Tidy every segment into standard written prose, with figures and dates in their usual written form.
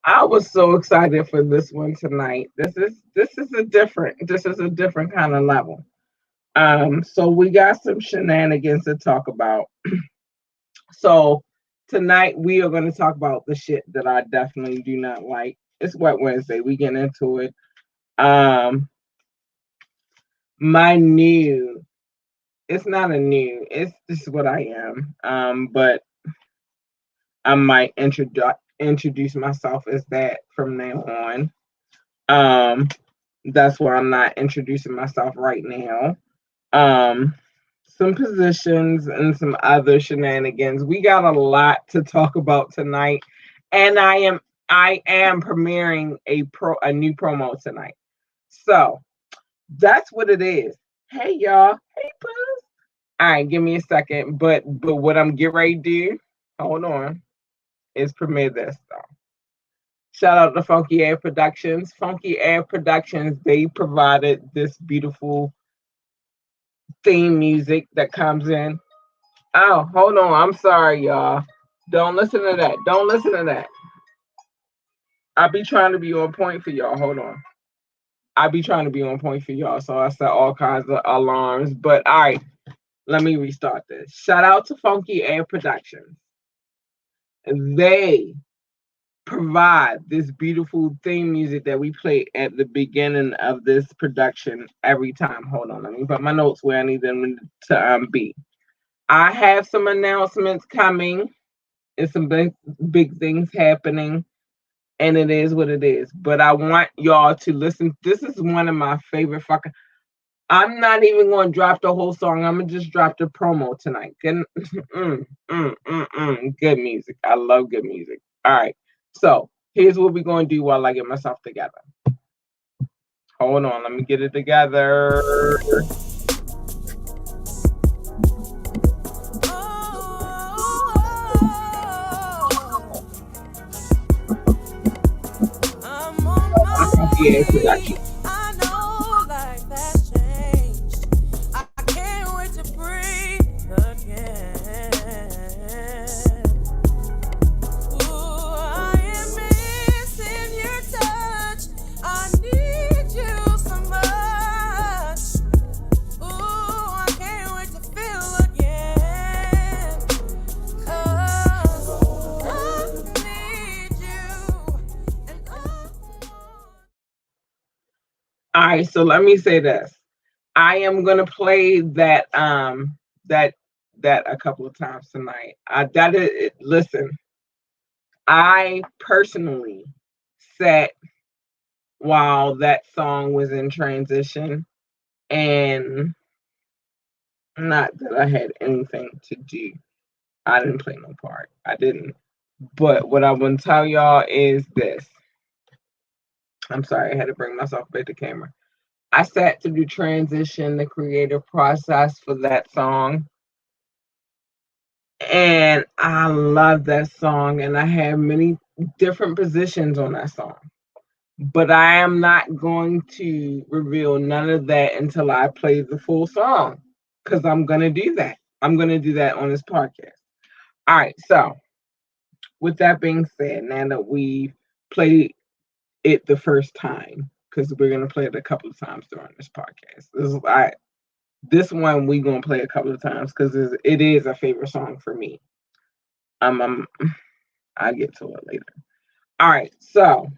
I was so excited for this one tonight. This is a different kind of level. So we got some shenanigans to talk about. So tonight we are going to talk about the shit that I definitely do not like. It's Wet Wednesday. We get into it. Um, my new. It's not a new. It's just what I am. But I might introduce myself as that from now on. Um, that's why I'm not introducing myself right now. Um, some positions and some other shenanigans. We got a lot to talk about tonight, and I am premiering a new promo tonight. So that's what it is. Hey y'all. Hey boo. All right, give me a second. But what I'm getting ready to do, hold on, is premiere this though. Shout out to Funky Air Productions. Funky Air Productions, they provided this beautiful theme music that comes in. Oh, hold on. I'm sorry, y'all. Don't listen to that. Don't listen to that. I be trying to be on point for y'all. Hold on. I be trying to be on point for y'all. So I set all kinds of alarms. But all right, let me restart this. Shout out to Funky Air Productions. They provide this beautiful theme music that we play at the beginning of this production every time. Hold on, let me put my notes where I need them to be. I have some announcements coming. It's some big things happening, and it is what it is. But I want y'all to listen. This is one of my favorite fucking. I'm not even going to drop the whole song. I'm gonna just drop the promo tonight. Good, good music. I love good music. All right. So here's what we're going to do while I get myself together. Hold on. Let me get it together. Yeah, production. I know life has changed. I can't wait to breathe again. Ooh, I am missing your touch. I need you so much. Ooh, I can't wait to feel again. 'Cause I need you and I All right, so let me say this. I am gonna play that that a couple of times tonight. That is listen. I personally sat while that song was in transition, and not that I had anything to do. I didn't play no part. I didn't. But what I want to tell y'all is this. I'm sorry, I had to bring myself back to camera. I sat through the transition, the creative process for that song. And I love that song. And I have many different positions on that song. But I am not going to reveal none of that until I play the full song. Because I'm going to do that. I'm going to do that on this podcast. All right. So, with that being said, now that we played it the first time, because we're going to play it a couple of times during this podcast. This one we gonna play a couple of times because it is a favorite song for me. Um, I'll get to it later. All right, so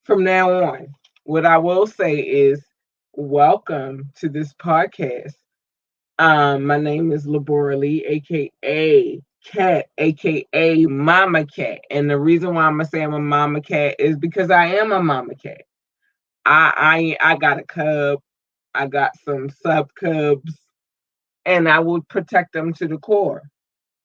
from now on, what I will say is welcome to this podcast. My name is Labora Lee, aka Cat, aka Mama Cat, and the reason why I'm gonna say I'm a Mama Cat is because I am a Mama Cat. I got a cub. I got some sub cubs, and I will protect them to the core.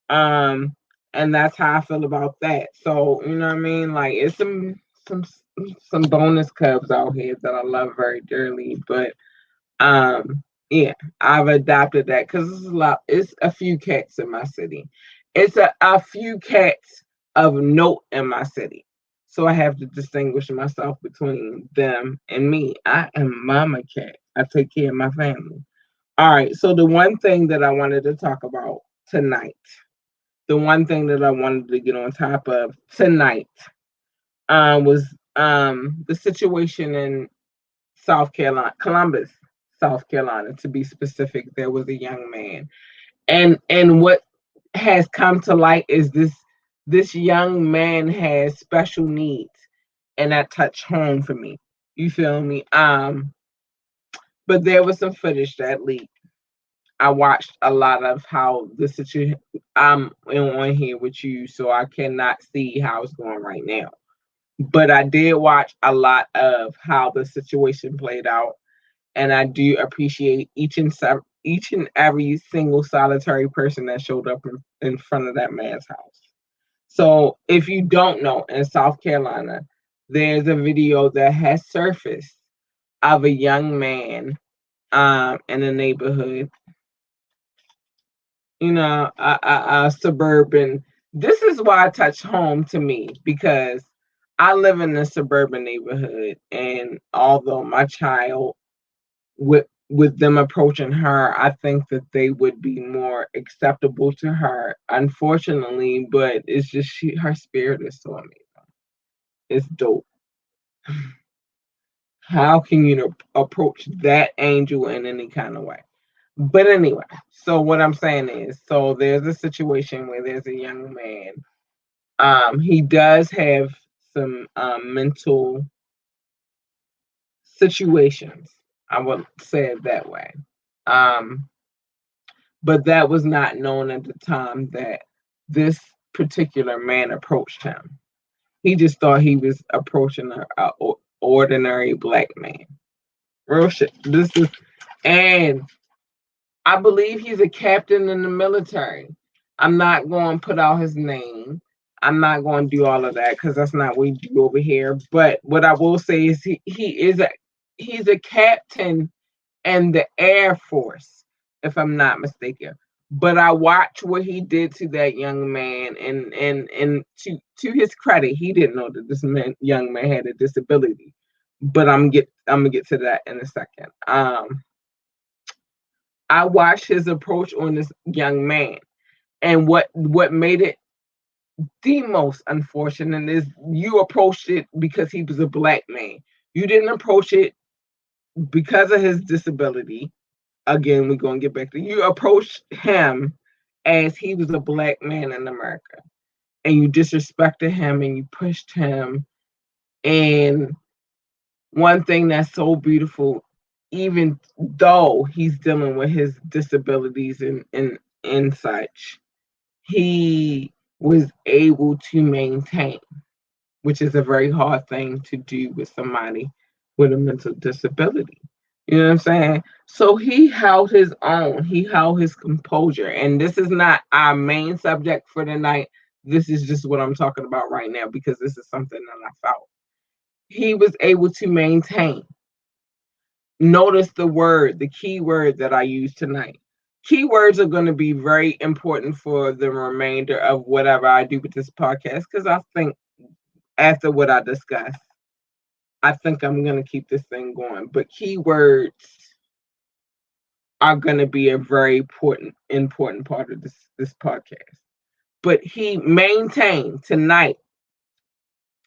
Um, and that's how I feel about that. So you know what I mean? Like it's some some bonus cubs out here that I love very dearly, but yeah, I've adopted that because it's a lot. It's a few cats in my city. It's a few cats of note in my city. So I have to distinguish myself between them and me. I am Mama Cat. I take care of my family. All right. So the one thing that I wanted to talk about tonight, the one thing that I wanted to get on top of tonight was the situation in South Carolina, Columbus, South Carolina, to be specific. There was a young man, and what has come to light is this young man has special needs, and that touched home for me. You feel me? But there was some footage that leaked. I watched a lot of how the situation. I'm on here with you, so I cannot see how it's going right now. But I did watch a lot of how the situation played out, and I do appreciate each and every single solitary person that showed up in front of that man's house. So, if you don't know, in South Carolina, there's a video that has surfaced of a young man in a neighborhood, a suburban. This is why it touched home to me because I live in a suburban neighborhood, and although my child, with them approaching her, I think that they would be more acceptable to her. Unfortunately, but it's just her spirit is so amazing. It's dope. How can you approach that angel in any kind of way? But anyway, so what I'm saying is, so there's a situation where there's a young man. He does have some mental situations. I would say it that way. Um, but that was not known at the time that this particular man approached him. He just thought he was approaching a ordinary black man. Real shit. This is, and I believe he's a captain in the military. I'm not going to put out his name. I'm not going to do all of that because that's not what we do over here. But what I will say is he's a captain in the Air Force, if I'm not mistaken. But I watched what he did to that young man, and to his credit, he didn't know that young man had a disability. But I'm gonna get to that in a second. I watched his approach on this young man, and what made it the most unfortunate is you approached it because he was a black man. You didn't approach it because of his disability. Again, we're gonna get back to you approached him as he was a black man in America, and you disrespected him and you pushed him. And one thing that's so beautiful, even though he's dealing with his disabilities and such, he was able to maintain, which is a very hard thing to do with somebody with a mental disability. You know what I'm saying? So he held his own. He held his composure. And this is not our main subject for tonight. This is just what I'm talking about right now because this is something that I felt. He was able to maintain. Notice the key word that I use tonight. Keywords are going to be very important for the remainder of whatever I do with this podcast because I think after what I discussed, I think I'm going to keep this thing going. But keywords are going to be a very important part of this podcast. But he maintained tonight,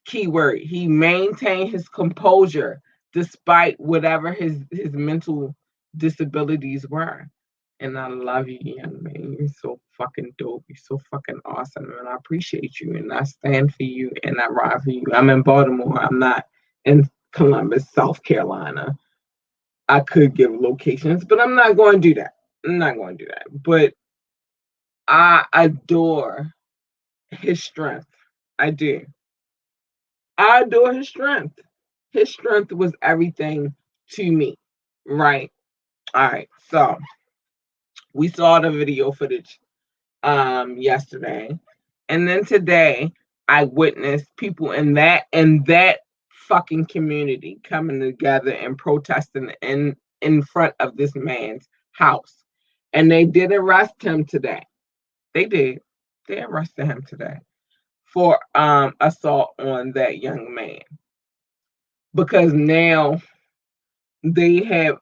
keyword, he maintained his composure despite whatever his mental disabilities were. And I love you, young man. You're so fucking dope. You're so fucking awesome. And I appreciate you. And I stand for you and I ride for you. I'm in Baltimore. I'm not in Columbus, South Carolina. I could give locations, but I'm not going to do that. I'm not going to do that. But I adore his strength. I do. I adore his strength. His strength was everything to me. Right. All right. So we saw the video footage yesterday. And then today I witnessed people in that fucking community coming together and protesting in front of this man's house. And they did arrest him today. They did. They arrested him today for assault on that young man. Because now they have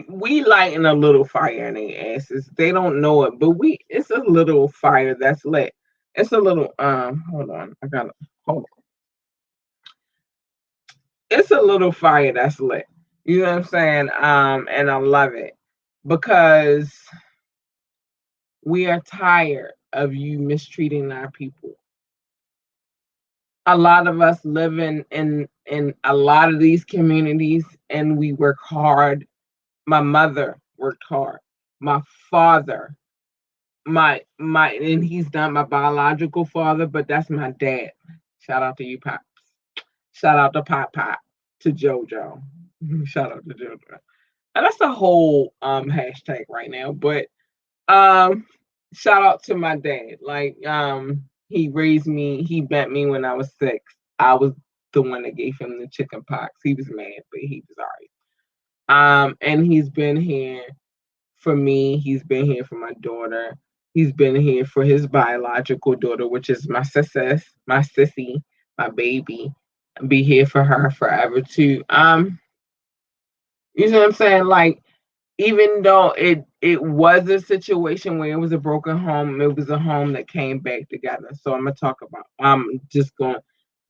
we lighting a little fire in their asses. They don't know it, but it's a little fire that's lit. It's a little hold on. I gotta hold on. It's a little fire that's lit. You know what I'm saying? And I love it because we are tired of you mistreating our people. A lot of us live in a lot of these communities and we work hard. My mother worked hard. My father, my and he's not my biological father, but that's my dad. Shout out to you, Pops. Shout out to Pop Pop, to JoJo. Shout out to JoJo. And that's the whole hashtag right now. But um shout out to my dad. Like he raised me, he met me when I was 6. I was the one that gave him the chicken pox. He was mad, but he was alright. And he's been here for me, he's been here for my daughter. He's been here for his biological daughter, which is my sissy, my baby. Be here for her forever too. You know what I'm saying? Like, even though it was a situation where it was a broken home, it was a home that came back together. So I'm gonna talk about. I'm just going.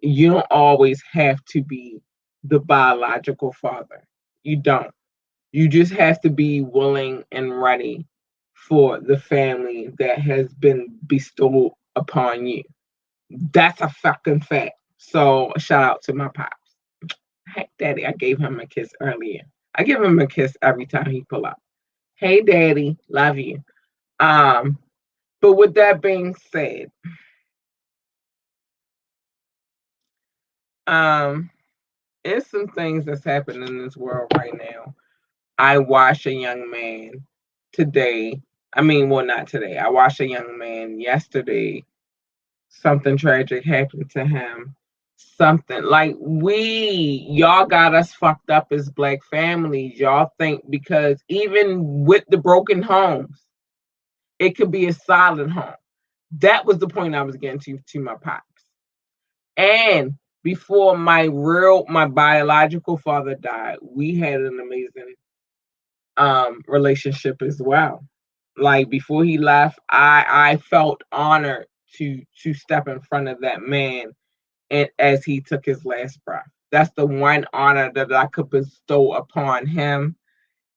You don't always have to be the biological father. You don't. You just have to be willing and ready for the family that has been bestowed upon you. That's a fucking fact. So shout out to my pops. Hey, daddy, I gave him a kiss earlier. I give him a kiss every time he pull up. Hey, daddy, love you. Um, but with that being said, um, it's some things that's happening in this world right now. I watched a young man today. I mean, well, not today. I watched a young man yesterday. Something tragic happened to him. Something like y'all got us fucked up as black families. Y'all think because even with the broken homes, it could be a solid home. That was the point I was getting to my pops. And before my biological father died, we had an amazing relationship as well. Like before he left, I felt honored to step in front of that man and as he took his last breath. That's the one honor that I could bestow upon him.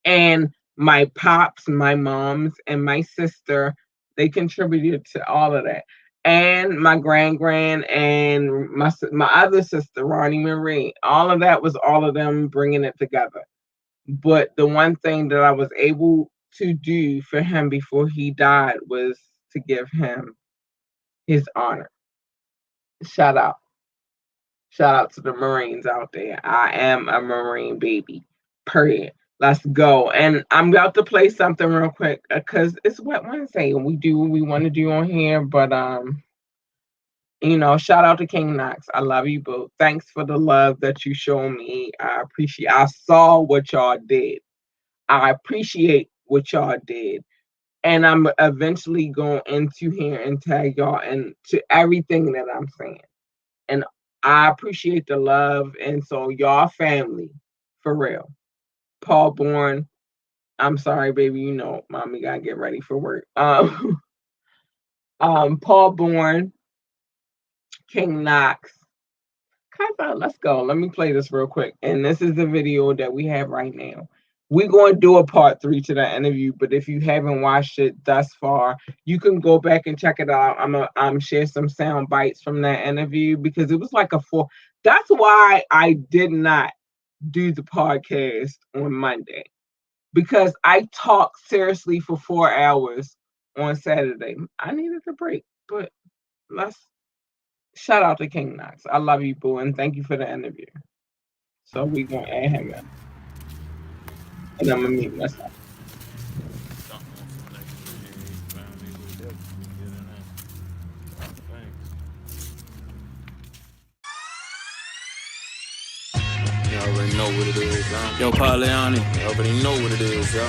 And my pops, my moms, and my sister, they contributed to all of that. And my grand and my other sister, Ronnie Marie, all of that was all of them bringing it together. But the one thing that I was able to do for him before he died was to give him his honor. Shout out. Shout out to the Marines out there. I am a Marine baby. Period. Let's go. And I'm about to play something real quick because it's Wet Wednesday and we do what we want to do on here. But shout out to King Knox. I love you both. Thanks for the love that you show me. I appreciate. I saw what y'all did. I appreciate what y'all did. And I'm eventually going into here and tag y'all into everything that I'm saying. And I appreciate the love. And so y'all family, for real. Paul Bourne, I'm sorry, baby. Mommy gotta get ready for work. Paul Bourne, King Knox. Let's go. Let me play this real quick. And this is the video that we have right now. We're going to do a part 3 to that interview, but if you haven't watched it thus far, you can go back and check it out. I'm share some sound bites from that interview because it was like a 4. That's why I did not do the podcast on Monday because I talked seriously for 4 hours on Saturday. I needed a break, but let's shout out to King Knox. I love you, boo, and thank you for the interview. So we're going to add him in. And I'm going to mute myself. You already know what it is, yo. Yo, Pauliani, you already know what it is, yo.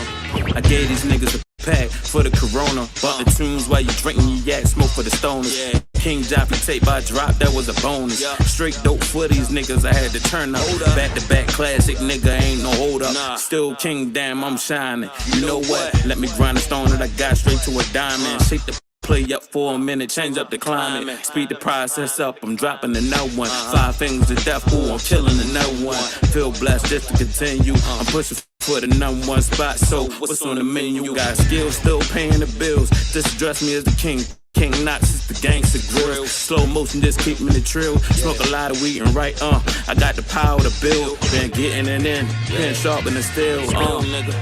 I gave these niggas a pack for the Corona. Bought the tunes while you drinking your yak, smoke for the stoners. Yeah. King Joppy tape I dropped, that was a bonus. Yeah. Straight dope for these niggas, I had to turn up. Back to back classic, nigga, ain't no hold up. Nah. Still king, damn, I'm shining. You know what? Let me grind the stone that I got straight to a diamond. Shake the Play up for a minute, change up the climate. Speed the process up, I'm dropping another one. 5 fingers to death, ooh, I'm killing another one. Feel blessed just to continue. I'm pushing for the number one spot. So what's on the menu? Got skills, still paying the bills. Just address me as the king. King Knox is the gangster grill. Slow motion, just keep me the trill. Smoke a lot of weed and right, I got the power to build. Been getting it in, been sharpening steel, nigga.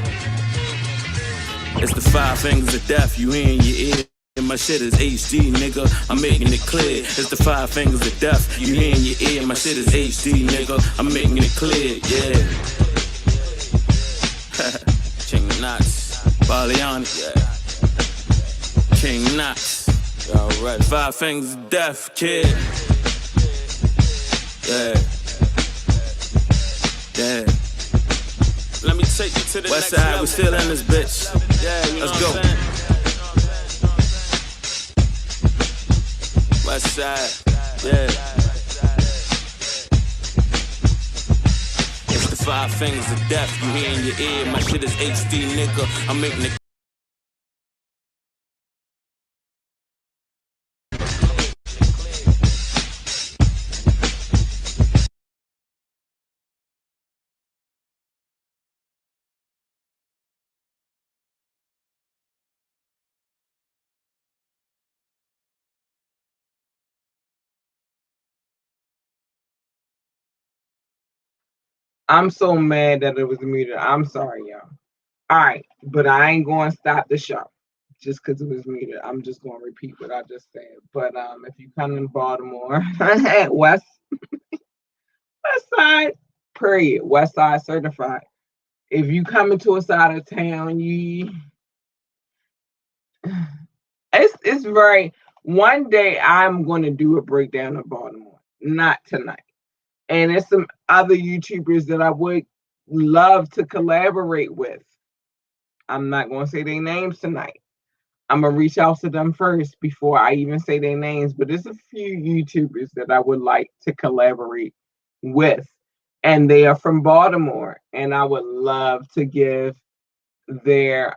It's the 5 fingers of death, you in your ear. My shit is HD, nigga, I'm making it clear. It's the 5 fingers of death, you hear in your ear. My shit is HD, nigga, I'm making it clear, yeah. King Knox, Baliani, yeah. King Knox, y'all ready? 5 fingers of death, kid. Yeah. Yeah. Let me take you to the West side, we still in this bitch. Yeah, you know let's go. West side, yeah. It's the 5 fingers of death, you hear in your ear. My shit is HD, nigga, I'm making it. I'm so mad that it was muted. I'm sorry, y'all. All right, but I ain't going to stop the show just because it was muted. I'm just going to repeat what I just said. But if you come in Baltimore at West Side, period, West Side certified. If you come into a side of town, it's very. One day I'm going to do a breakdown of Baltimore, not tonight. And there's some other YouTubers that I would love to collaborate with. I'm not going to say their names tonight. I'm going to reach out to them first before I even say their names. But there's a few YouTubers that I would like to collaborate with. And they are from Baltimore. And I would love to give their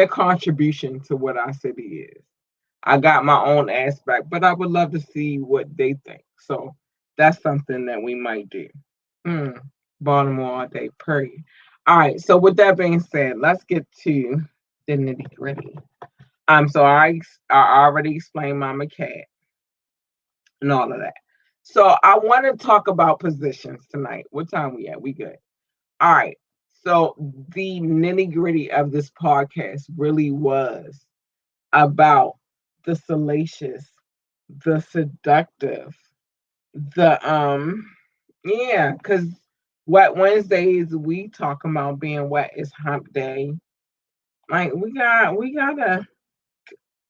contribution to what our city is. I got my own aspect, but I would love to see what they think. So that's something that we might do. Baltimore all day, period. All right. So with that being said, let's get to the nitty gritty. So I already explained Mama Cat and all of that. So I want to talk about positions tonight. What time we at? We good. All right. So the nitty gritty of this podcast really was about the salacious, the seductive, the yeah, because Wet Wednesdays we talk about being wet is hump day. Like we gotta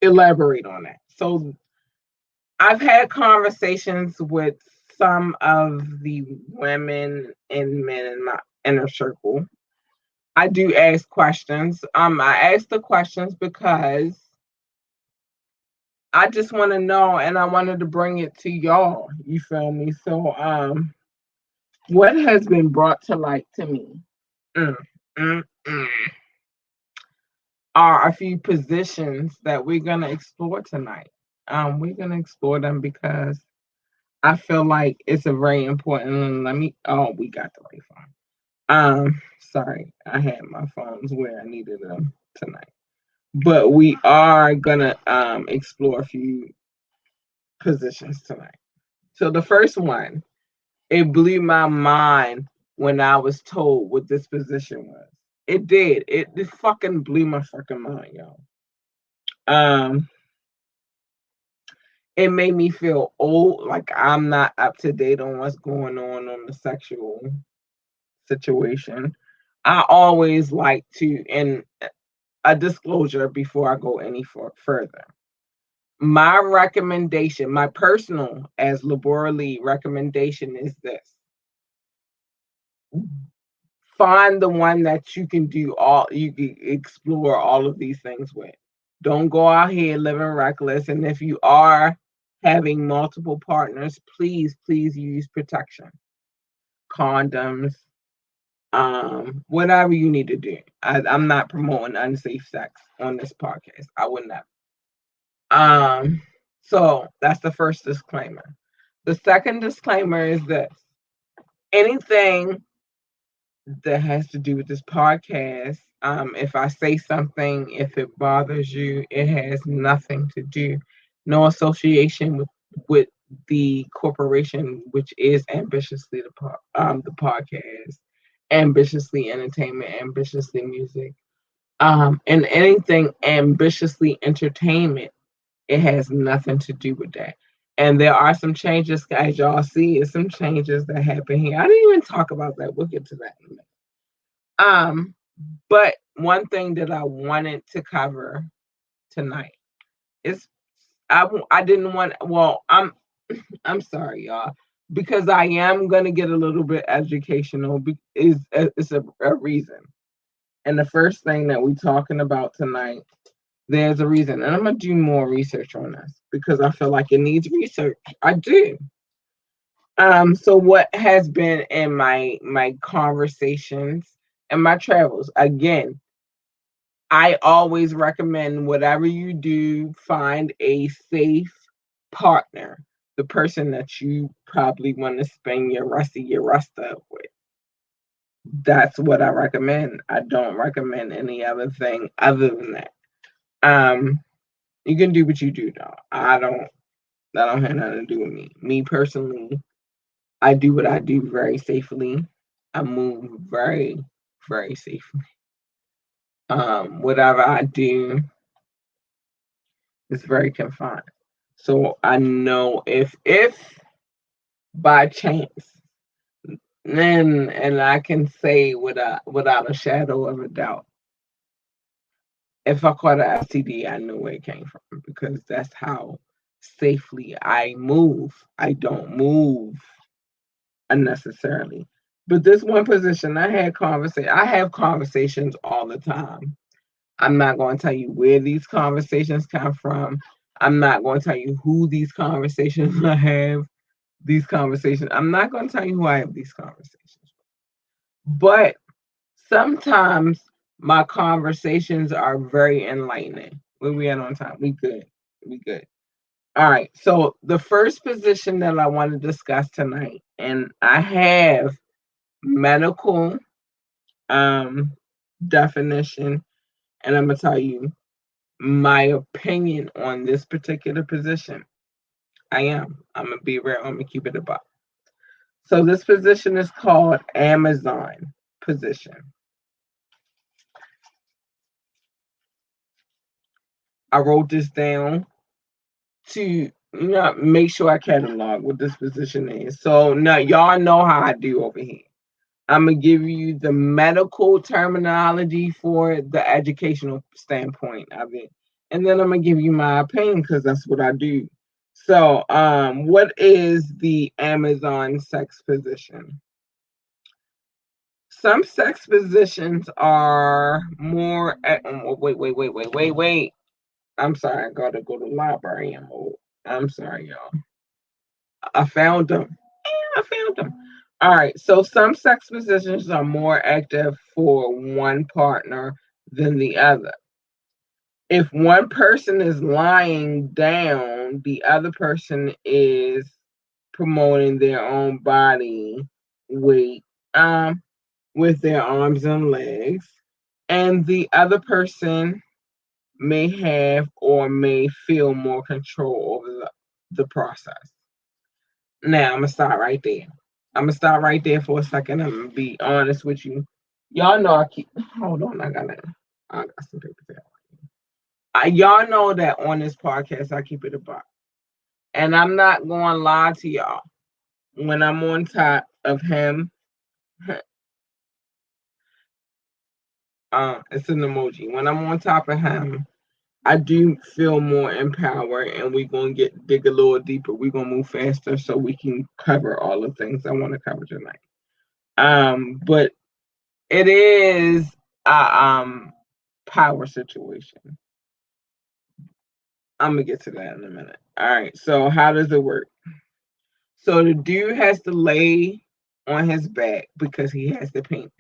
elaborate on that. So I've had conversations with some of the women and men in my inner circle. I do ask questions. I ask the questions because I just want to know, and I wanted to bring it to y'all. You feel me? So, what has been brought to light to me mm, mm, mm, are a few positions that we're gonna explore tonight. We're gonna explore them because I feel like it's a very important. Let me. Oh, we got the right phone. Sorry, I had my phones where I needed them tonight. But we are gonna explore a few positions tonight. So the first one, it blew my mind when I was told what this position was. It did. It fucking blew my fucking mind, y'all. Um, it made me feel old, like I'm not up to date on what's going on the sexual situation. I always like to, and a disclosure before I go any further. My recommendation, my personal as laborally recommendation is this: find the one that you can explore all of these things with. Don't go out here living reckless. And if you are having multiple partners, please use protection, condoms, Whatever you need to do. I'm not promoting unsafe sex on this podcast. I would not. So that's the first disclaimer. The second disclaimer is this: anything that has to do with this podcast, if I say something, if it bothers you, it has nothing to do, no association with the corporation, which is ambitiously the podcast, ambitiously entertainment, ambitiously music, and anything ambitiously entertainment. It has nothing to do with that. And there are some changes, as y'all see, is some changes that happen here. I didn't even talk about that. We'll get to that in a minute. Um, but one thing that I wanted to cover tonight is I didn't want. Well, I'm sorry, y'all, because I am gonna get a little bit educational. Is a reason. And the first thing that we're talking about tonight, there's a reason, and I'm gonna do more research on this because I feel like it needs research. I do. So what has been in my conversations and my travels? Again, I always recommend whatever you do, find a safe partner, the person that you probably want to spend your rest of your rest up with. That's what I recommend. I don't recommend any other thing other than that. Um, you can do what you do, though. That don't have nothing to do with me. Me personally, I do what I do very safely. I move very, very safely. Whatever I do is very confined. So I know if by chance, then and I can say without a shadow of a doubt, if I caught an STD, I know where it came from because that's how safely I move. I don't move unnecessarily. But this one position, I have conversations all the time. I'm not going to tell you where these conversations come from. I'm not going to tell you who these conversations I have. These conversations. I'm not going to tell you who I have these conversations. But sometimes my conversations are very enlightening. Where we at on time? We good. We good. All right. So the first position that I want to discuss tonight, and I have medical um definition, and I'm gonna tell you my opinion on this particular position. I am. I'm gonna be real. I'm gonna keep it above. So this position is called Amazon position. I wrote this down to make sure I catalog what this position is. So now y'all know how I do over here. I'm gonna give you the medical terminology for the educational standpoint of it, and then I'm gonna give you my opinion because that's what I do. So, what is the Amazon sex position? Some sex positions are more. Wait. I'm sorry, I gotta go to the library. I'm sorry, y'all. I found them. I found them. All right. So some sex positions are more active for one partner than the other. If one person is lying down, the other person is promoting their own body weight with their arms and legs, and the other person may have or may feel more control over the process. Now I'm gonna start right there. I'm gonna start right there for a second. I'm gonna be honest with you. Y'all know I keep. Hold on, I got some paper there. Y'all know that on this podcast I keep it a buck, and I'm not going to lie to y'all. When I'm on top of him, it's an emoji. When I'm on top of him, I do feel more empowered, and we're gonna dig a little deeper. We're gonna move faster so we can cover all the things I want to cover tonight. But it is a power situation. I'm gonna get to that in a minute. All right. So how does it work? So the dude has to lay on his back because he has the penis.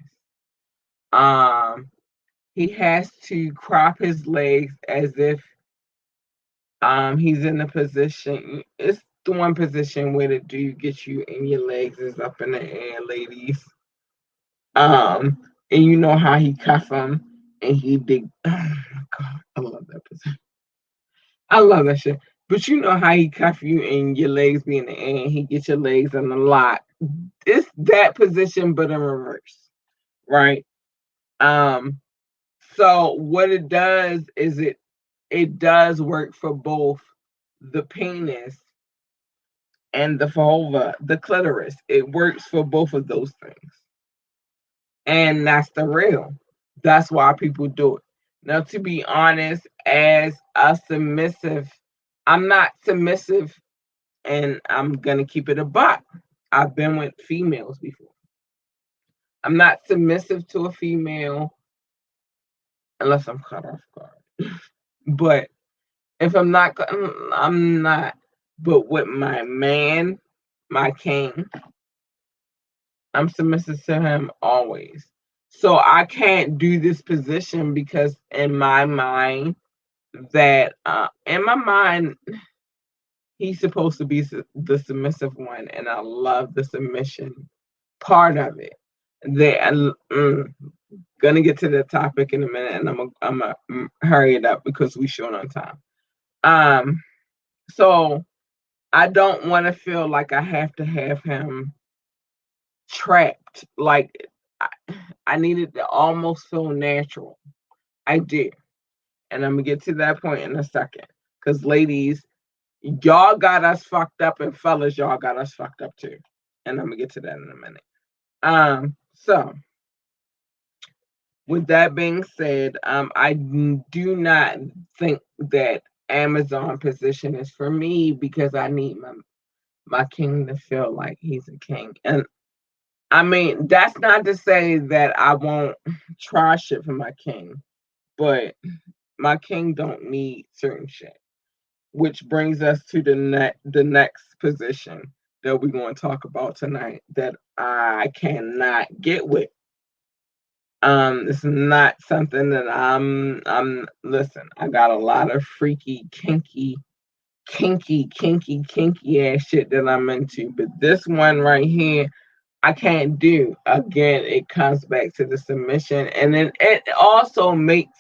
He has to crop his legs as if he's in a position. It's the one position where the dude gets you and your legs is up in the air, ladies. And you know how he cuff him and he dig. Oh my god, I love that position. I love that shit. But you know how he cuff you and your legs be in the air and he gets your legs in the lock. It's that position, but in reverse, right? Um, so what it does is it does work for both the penis and the vulva, the clitoris. It works for both of those things. And that's the real. That's why people do it. Now, to be honest, as a submissive, I'm not submissive and I'm going to keep it a buck. I've been with females before. I'm not submissive to a female unless I'm cut off guard. But if I'm not. But with my man, my king, I'm submissive to him always. So I can't do this position because in my mind, he's supposed to be the submissive one, and I love the submission part of it. Gonna get to the topic in a minute, and I'm gonna hurry it up because we short on time. So I don't want to feel like I have to have him trapped. Like I, I needed to almost feel natural. I did, and I'm gonna get to that point in a second. Cause ladies, y'all got us fucked up, and fellas, y'all got us fucked up too. And I'm gonna get to that in a minute. So with that being said, I do not think that Amazon position is for me because I need my king to feel like he's a king. And I mean, that's not to say that I won't try shit for my king, but my king don't need certain shit. Which brings us to the next position that we're going to talk about tonight that I cannot get with. It's not something that I'm listen, I got a lot of freaky, kinky ass shit that I'm into. But this one right here, I can't do. Again, it comes back to the submission. And then it also makes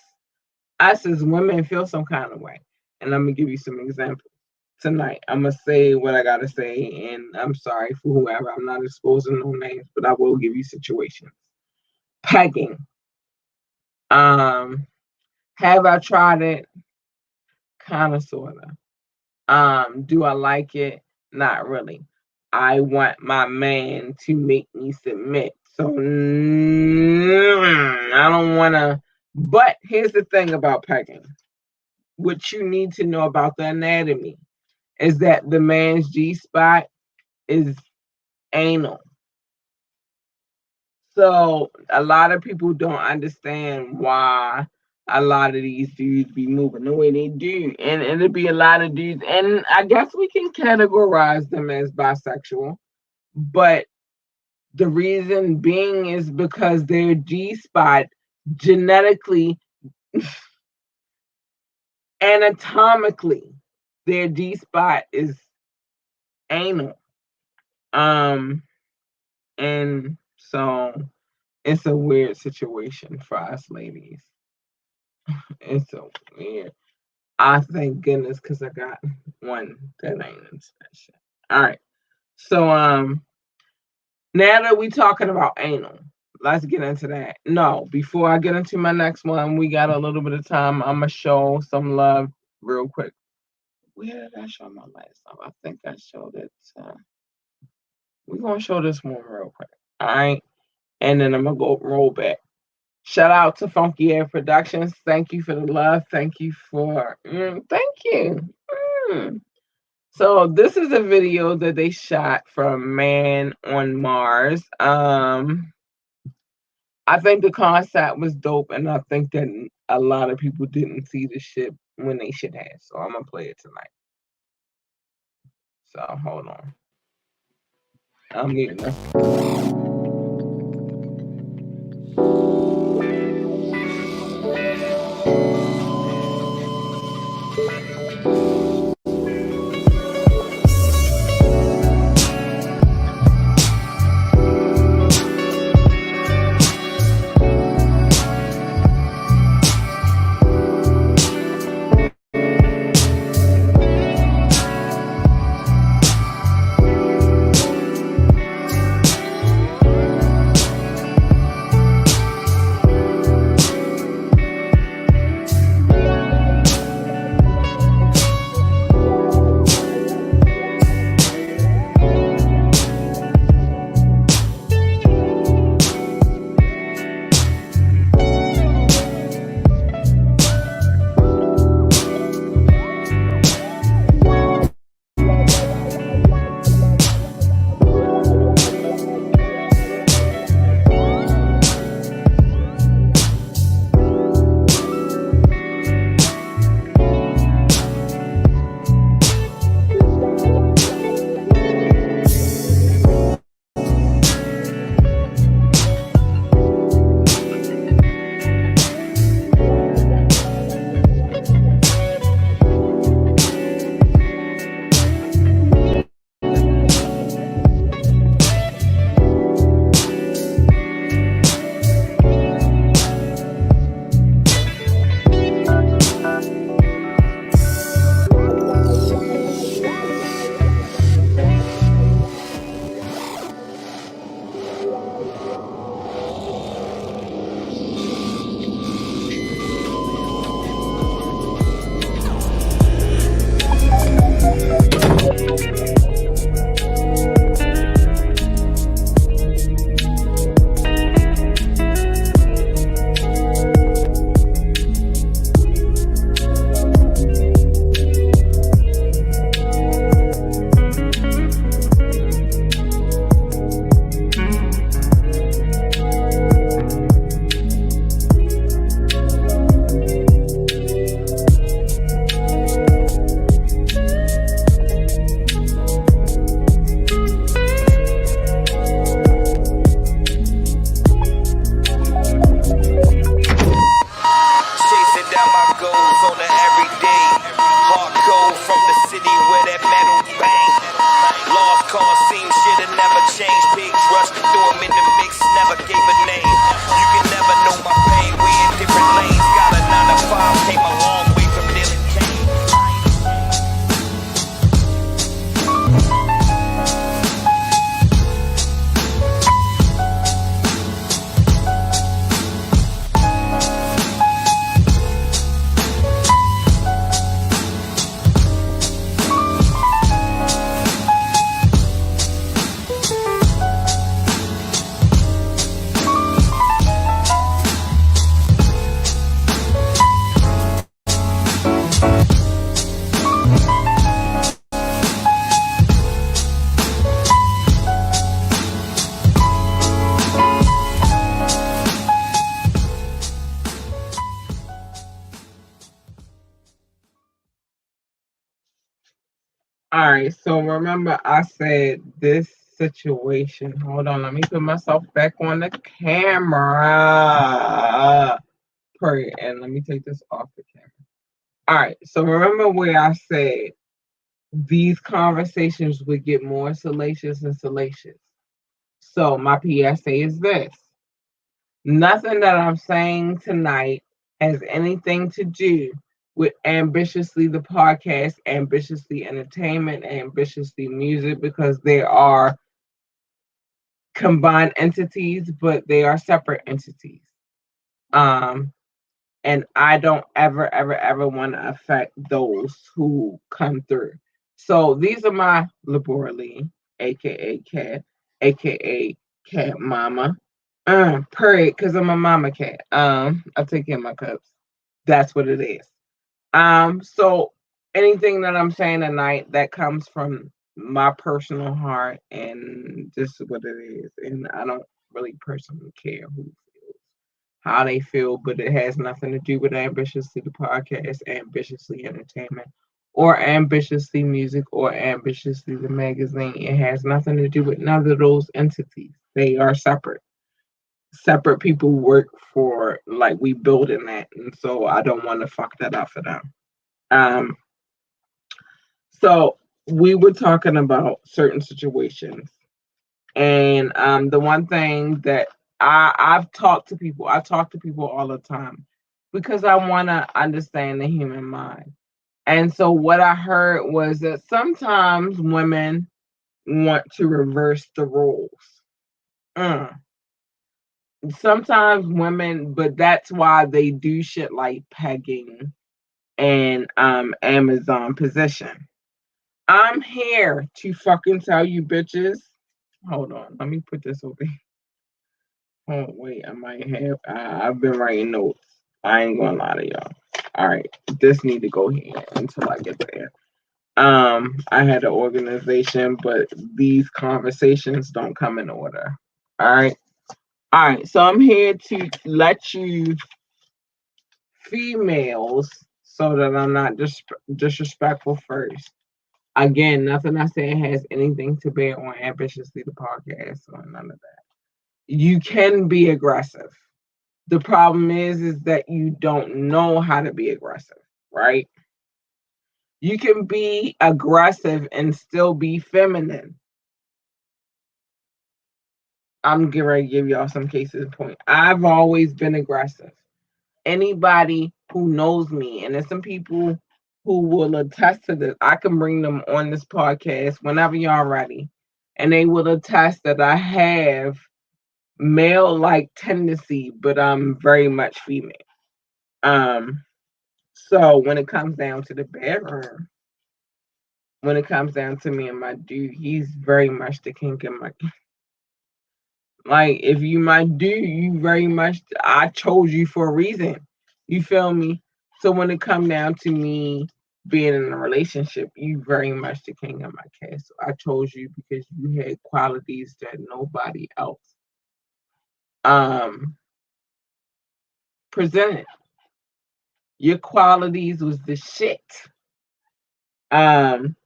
us as women feel some kind of way. And I'm gonna give you some examples tonight. I'm gonna say what I gotta say, and I'm sorry for whoever. I'm not exposing no names, but I will give you situations. Pegging. Um, have I tried it? Kinda sorta. Do I like it? Not really. I want my man to make me submit. So I don't wanna. But here's the thing about pegging. What you need to know about the anatomy is that the man's G spot is anal. So a lot of people don't understand why a lot of these dudes be moving the way they do. And it'll be a lot of dudes, and I guess we can categorize them as bisexual, but the reason being is because their G spot genetically, anatomically, their G spot is anal. Um, and so it's a weird situation for us ladies. It's so weird. I thank goodness because I got one that ain't into that shit. All right. So now that we talking about anal, let's get into that. No, before I get into my next one, we got a little bit of time. I'm gonna show some love real quick. Where did I show my last time? I think I showed it. We're gonna show this one real quick. All right. And then I'm gonna go roll back. Shout out to Funky Air Productions. Thank you for the love. Thank you for thank you. Mm. So this is a video that they shot from Man on Mars. I think the concept was dope, and I think that a lot of people didn't see the shit when they should have. So I'm gonna play it tonight. So hold on. I'm muting this. All right. So remember, I said this situation. Hold on. Let me put myself back on the camera. Pray, and let me take this off the camera. All right. So remember where I said these conversations would get more salacious and salacious. So my PSA is this: nothing that I'm saying tonight has anything to do with Ambitiously the podcast, Ambitiously Entertainment, Ambitiously Music, because they are combined entities, but they are separate entities. Um, and I don't ever want to affect those who come through. So these are my laborally, aka cat, aka cat mama. Purr, because I'm a mama cat. I take care of my cubs. That's what it is. So anything that I'm saying tonight that comes from my personal heart, and this is what it is. And I don't really personally care who feels how they feel, but it has nothing to do with Ambitiously the podcast, Ambitiously Entertainment, or Ambitiously Music, or Ambitiously the magazine. It has nothing to do with none of those entities. They are separate. Separate people work for, like, we building that, and so I don't want to fuck that up for them. Um, so we were talking about certain situations, and the one thing that I've talked to people, I talk to people all the time because I want to understand the human mind. And so what I heard was that sometimes women want to reverse the roles. Mm. Sometimes women, but that's why they do shit like pegging and Amazon position. I'm here to fucking tell you bitches. Hold on, let me put this over here. Oh wait, I might have. I've been writing notes. I ain't gonna lie to y'all. All right, this need to go here until I get there. I had an organization, but these conversations don't come in order. All right, all right. So I'm here to let you females, so that I'm not disrespectful first. Again, nothing I say has anything to bear on Ambitiously the podcast or none of that. You can be aggressive. The problem is that you don't know how to be aggressive, right? You can be aggressive and still be feminine. I'm getting ready to give y'all some cases in point. I've always been aggressive. Anybody who knows me, and there's some people who will attest to this. I can bring them on this podcast whenever y'all ready, and they will attest that I have male like tendency, but I'm very much female. Um, so when it comes down to the bedroom, when it comes down to me and my dude, he's very much the king in my like. If you my dude, you very much. I chose you for a reason. You feel me? So when it come down to me being in a relationship, you very much the king of my castle. I chose you because you had qualities that nobody else um presented. Your qualities was the shit. Um,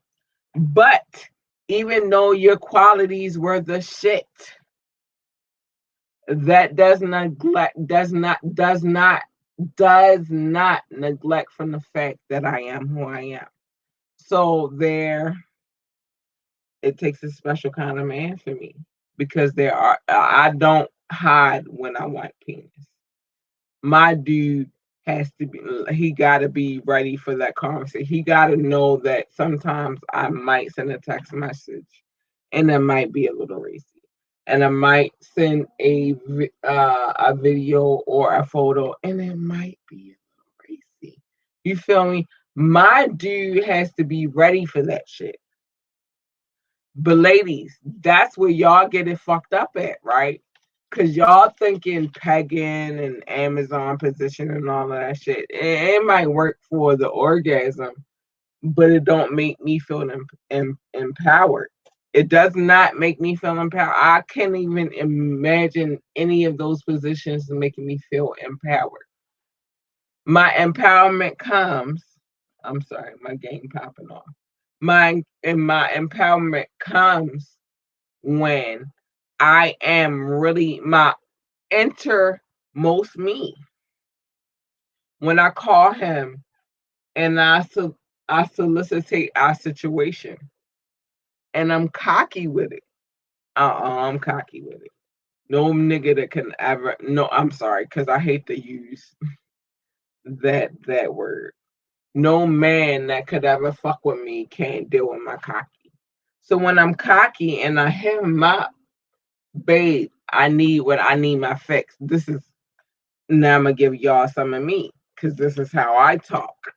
but even though your qualities were the shit, that does not neglect from the fact that I am who I am. So there, it takes a special kind of man for me, because I don't hide when I want penis. My dude has to be, he got to be ready for that conversation. He got to know that sometimes I might send a text message and it might be a little racy, and I might send a video or a photo and it might be a little racy. You feel me? My dude has to be ready for that shit. But ladies, that's where y'all get it fucked up at, right? Cause y'all thinking pegging and Amazon position and all of that shit. It might work for the orgasm, but it don't make me feel empowered. It does not make me feel empowered. I can't even imagine any of those positions making me feel empowered. My empowerment comes. I'm sorry, my game popping off. My empowerment comes when I am really my innermost me. When I call him and I solicitate our situation, and I'm cocky with it. I'm cocky with it. No nigga that can ever. No, I'm sorry, because I hate to use that word. No man that could ever fuck with me can't deal with my cocky. So when I'm cocky and I hit him up, babe, I need my fix. This is now I'm gonna give y'all some of me because this is how I talk.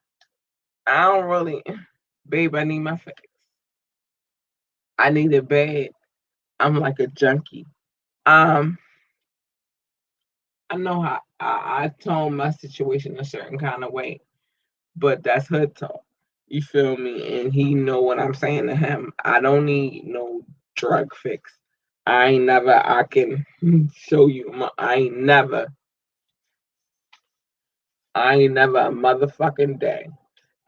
I don't really, babe. I need my fix. I need it bad. I'm like a junkie. Um, I know how I tone my situation a certain kind of way, but that's hood talk. You feel me? And he know what I'm saying to him. I don't need no drug fix. I ain't never. I can show you. I ain't never. I ain't never a motherfucking day.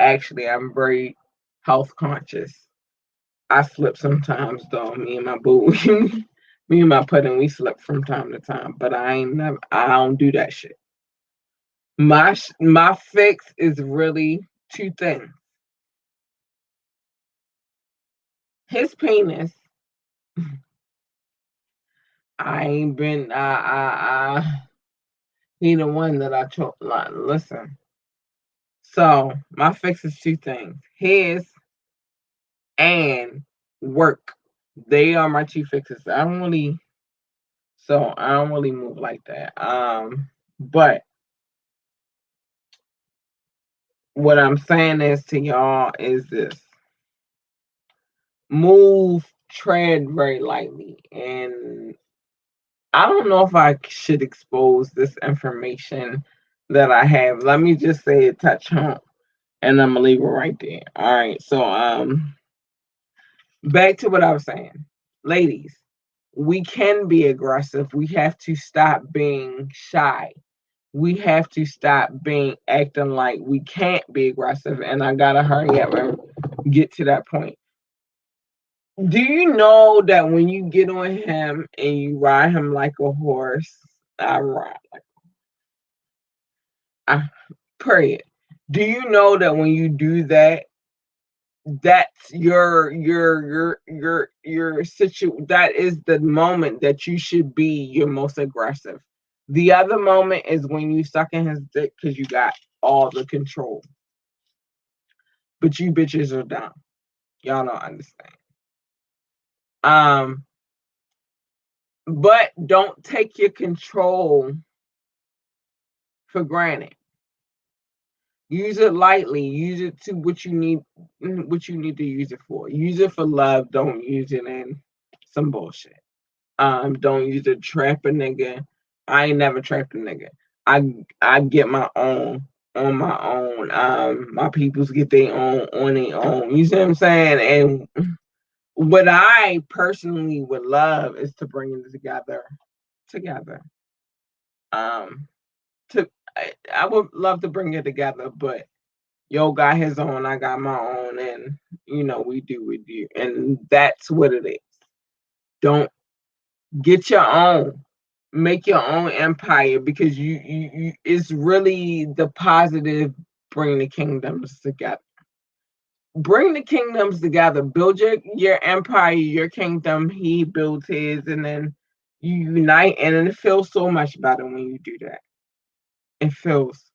Actually, I'm very health conscious. I slip sometimes though. Me and my boo, me and my pudding, we slip from time to time. But I ain't never. I don't do that shit. My fix is really two things. His penis. I ain't been. He the one that I chose. Listen. So my fix is two things: his and work. They are my two fixes. I don't really. So I don't really move like that. But what I'm saying is to y'all is this: move, tread very lightly, and I don't know if I should expose this information that I have. Let me just say it touch home, and I'm gonna leave it right there. All right. So back to what I was saying, ladies. We can be aggressive. We have to stop being shy. We have to stop being acting like we can't be aggressive. And I gotta hurry up and get to that point. Do you know that when you get on him and you ride him like a horse, I ride like I pray it. Do you know that when you do that, that's your that is the moment that you should be your most aggressive. The other moment is when you sucking his dick because you got all the control. But you bitches are dumb. Y'all don't understand. Um, but don't take your control for granted. Use it lightly. Use it to what you need to use it for. Use it for love. Don't use it in some bullshit. Don't use it to trap a nigga. I ain't never trapped a nigga. I get my own on my own. My peoples get their own on their own. You see what I'm saying? And what I personally would love is to bring it together. Um, to I would love to bring it together, but yo got his own, I got my own, and we do with you, and that's what it is. Don't get your own, make your own empire because you it's really the positive. Bring the kingdoms together. Bring the kingdoms together. Build your empire, your kingdom. He builds his, and then you unite, and then it feels so much better when you do that. It feels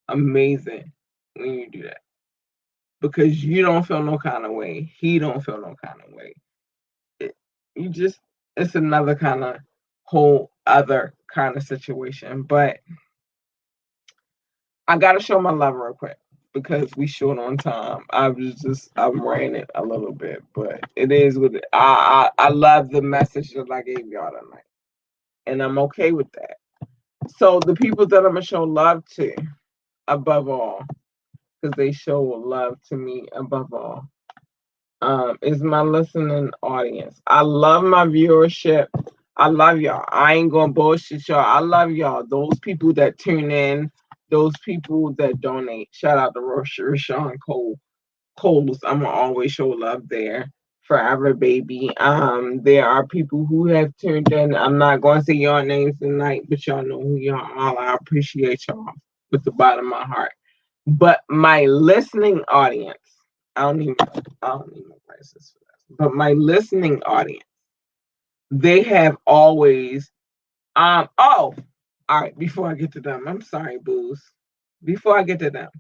amazing when you do that because you don't feel no kind of way. He don't feel no kind of way. It, you just it's another kind of whole other kind of situation. But I gotta show my love real quick because we short on time. I'm ranting a little bit, but it is what I love the message that I gave y'all tonight, and I'm okay with that. So the people that I'm gonna show love to, above all, because they show love to me above all, is my listening audience. I love my viewership. I love y'all. I ain't gonna bullshit y'all. I love y'all. Those people that tune in, those people that donate. Shout out to Rashawn Cole. Coles, I'm gonna always show love there. Forever baby. There are people who have turned in. I'm not gonna say your names tonight, but y'all know who y'all are. I appreciate y'all with the bottom of my heart. But my listening audience, I don't need my glasses for this. But my listening audience, they have always oh, all right, before I get to them, I'm sorry, booze. Before I get to them,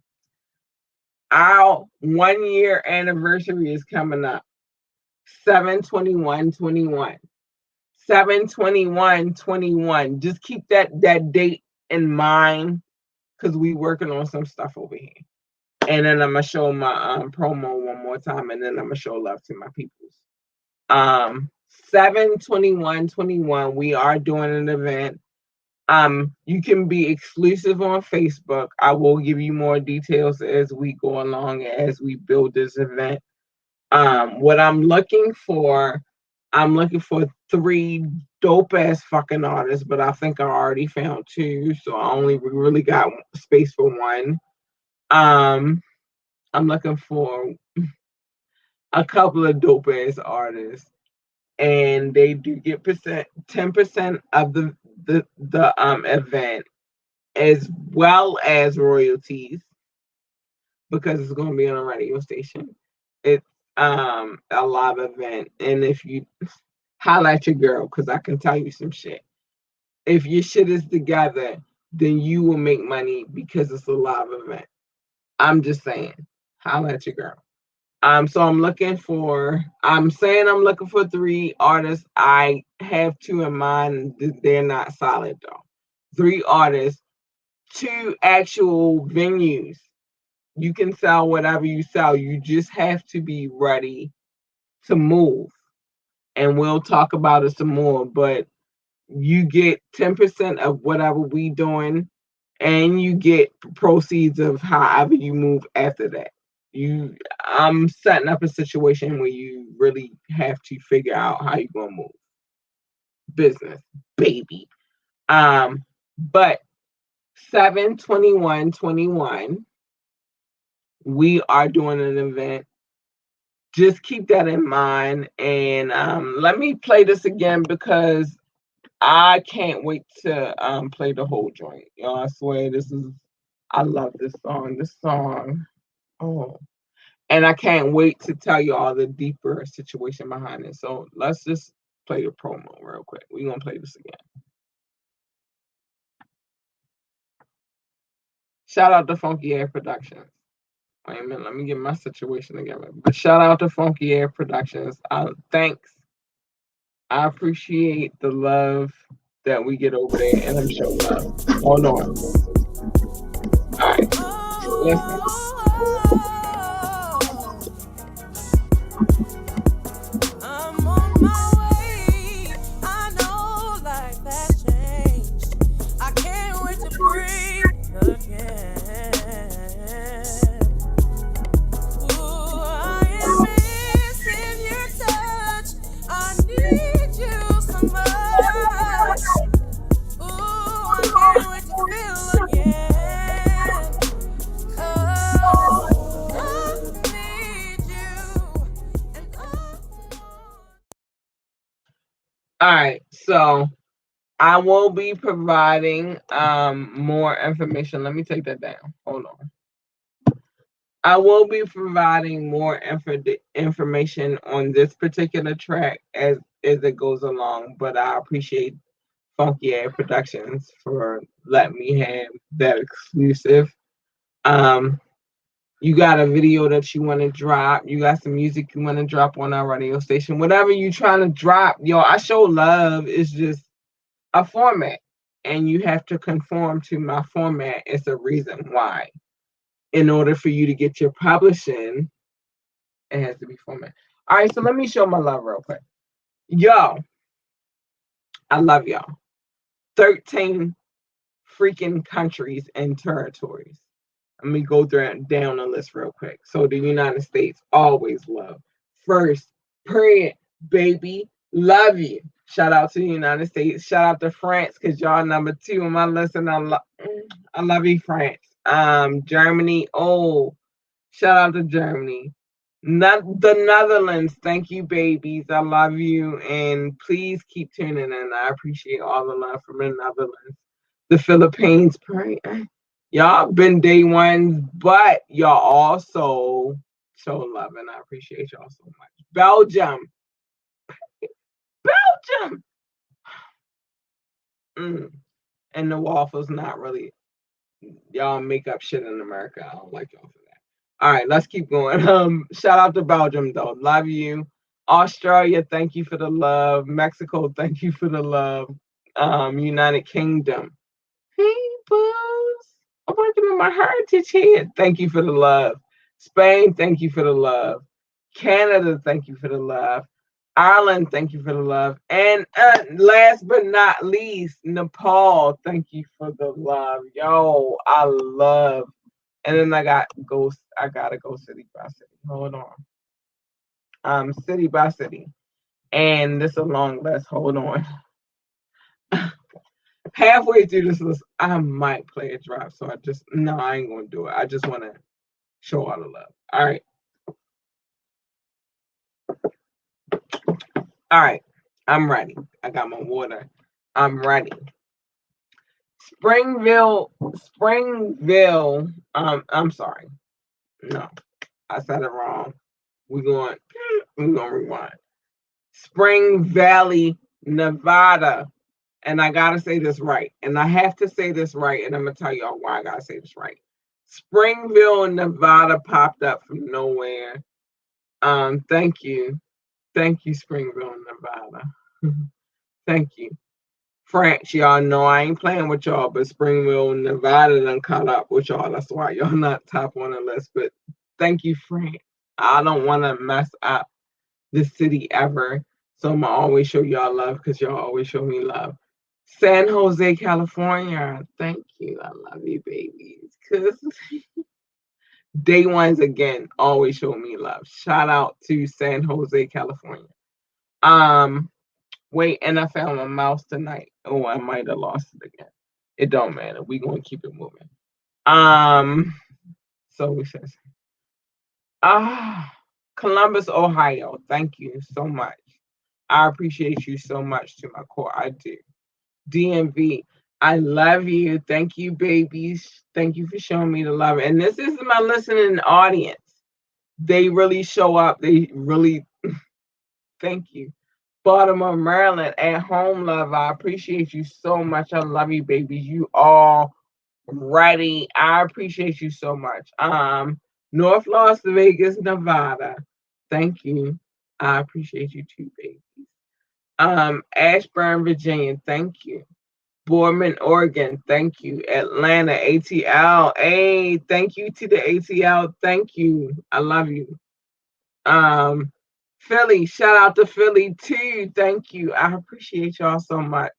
our 1 year anniversary is coming up. 7/21/21. 7/21/21. Just keep that date in mind because we working on some stuff over here. And then I'm gonna show my promo one more time, and then I'm gonna show love to my peoples. 7/21/21. We are doing an event. You can be exclusive on Facebook. I will give you more details as we go along as we build this event. What I'm looking for three dope ass fucking artists, but I think I already found two, so I only really got space for one. Um, I'm looking for a couple of dope ass artists, and they do get 10% of the event, as well as royalties, because it's going to be on a radio station. It's a live event, and if you highlight your girl, because I can tell you some shit. If your shit is together, then you will make money because it's a live event. I'm just saying, highlight your girl. So I'm saying I'm looking for three artists. I have two in mind. They're not solid though. Three artists, two actual venues. You can sell whatever you sell. You just have to be ready to move. And we'll talk about it some more. But you get 10% of whatever we doing, and you get proceeds of however you move after that. I'm setting up a situation where you really have to figure out how you're gonna move business, baby. But 7/21/21, we are doing an event. Just keep that in mind, and let me play this again because I can't wait to play the whole joint. Y'all, I swear I love this song. This song. Oh. And I can't wait to tell you all the deeper situation behind it. So let's just play the promo real quick. We're gonna play this again. Shout out to Funky Air Productions. Wait a minute, let me get my situation together. But shout out to Funky Air Productions. Thanks. I appreciate the love that we get over there, and I'm showing love. Hold on. All right. Listen. I'm on my way. I know life has changed. I can't wait to breathe again. Ooh, I am missing your touch. I need you so much. Ooh, I can't wait to feel again. Oh, I need you. And all right, so I will be providing more information. Let me take that down. Hold on. I will be providing more information on this particular track as it goes along, but I appreciate Funky Air Productions for letting me have that exclusive. You got a video that you want to drop, you got some music you want to drop on our radio station, whatever you trying to drop, yo, I show love. It's just a format, and you have to conform to my format. It's a reason why. In order for you to get your publishing, it has to be format. All right, so let me show my love real quick. Yo, I love y'all. 13 freaking countries and territories. Let me go down the list real quick. So the United States, always love. First, period, baby, love you. Shout out to the United States. Shout out to France, because y'all number 2 on my list, and I love you, France. Germany. Oh, shout out to Germany. Not the Netherlands. Thank you, babies. I love you. And please keep tuning in. I appreciate all the love from the Netherlands. The Philippines. Y'all been day ones, but y'all also show love. And I appreciate y'all so much. Belgium. Belgium. Mm. And the waffles, not really. Y'all make up shit in America. I don't like y'all for that. All right, let's keep going. Shout out to Belgium though. Love you. Australia, thank you for the love. Mexico, thank you for the love. United Kingdom. Hey, buzz. I'm working on my heritage here. Thank you for the love. Spain, thank you for the love. Canada, thank you for the love. Ireland, thank you for the love. And last but not least, Nepal, thank you for the love. Yo, I love. And then I gotta go city by city. Hold on. City by city. And this is a long list. Hold on. Halfway through this list, I might play a drop. So I ain't gonna do it. I just wanna show all the love. All right. All right. I'm ready. I got my water. I'm ready. Springville. I'm sorry. No, I said it wrong. We're going to rewind. Spring Valley, Nevada. And I got to say this right. And I have to say this right. And I'm going to tell y'all why I got to say this right. Springville, Nevada popped up from nowhere. Thank you. Thank you, Springville, Nevada. Thank you. France, y'all know I ain't playing with y'all, but Springville, Nevada done caught up with y'all. That's why y'all not top on the list. But thank you, France. I don't want to mess up this city ever. So I'm going to always show y'all love because y'all always show me love. San Jose, California. Thank you. I love you, babies. Because day ones, again, always show me love. Shout out to San Jose, California. Wait, and I found my mouse tonight. Oh, I might have lost it again. It don't matter. We gonna keep it moving. So we says, Columbus, Ohio. Thank you so much. I appreciate you so much to my core. I do. DMV. I love you. Thank you, babies. Thank you for showing me the love. And this is my listening audience. They really show up. They really thank you. Baltimore, Maryland, at home, love. I appreciate you so much. I love you, babies. You all ready. I appreciate you so much. North Las Vegas, Nevada. Thank you. I appreciate you too, babies. Ashburn, Virginia. Thank you. Boardman, Oregon. Thank you. Atlanta, ATL. Hey, thank you to the ATL. Thank you. I love you. Philly, shout out to Philly too. Thank you. I appreciate y'all so much.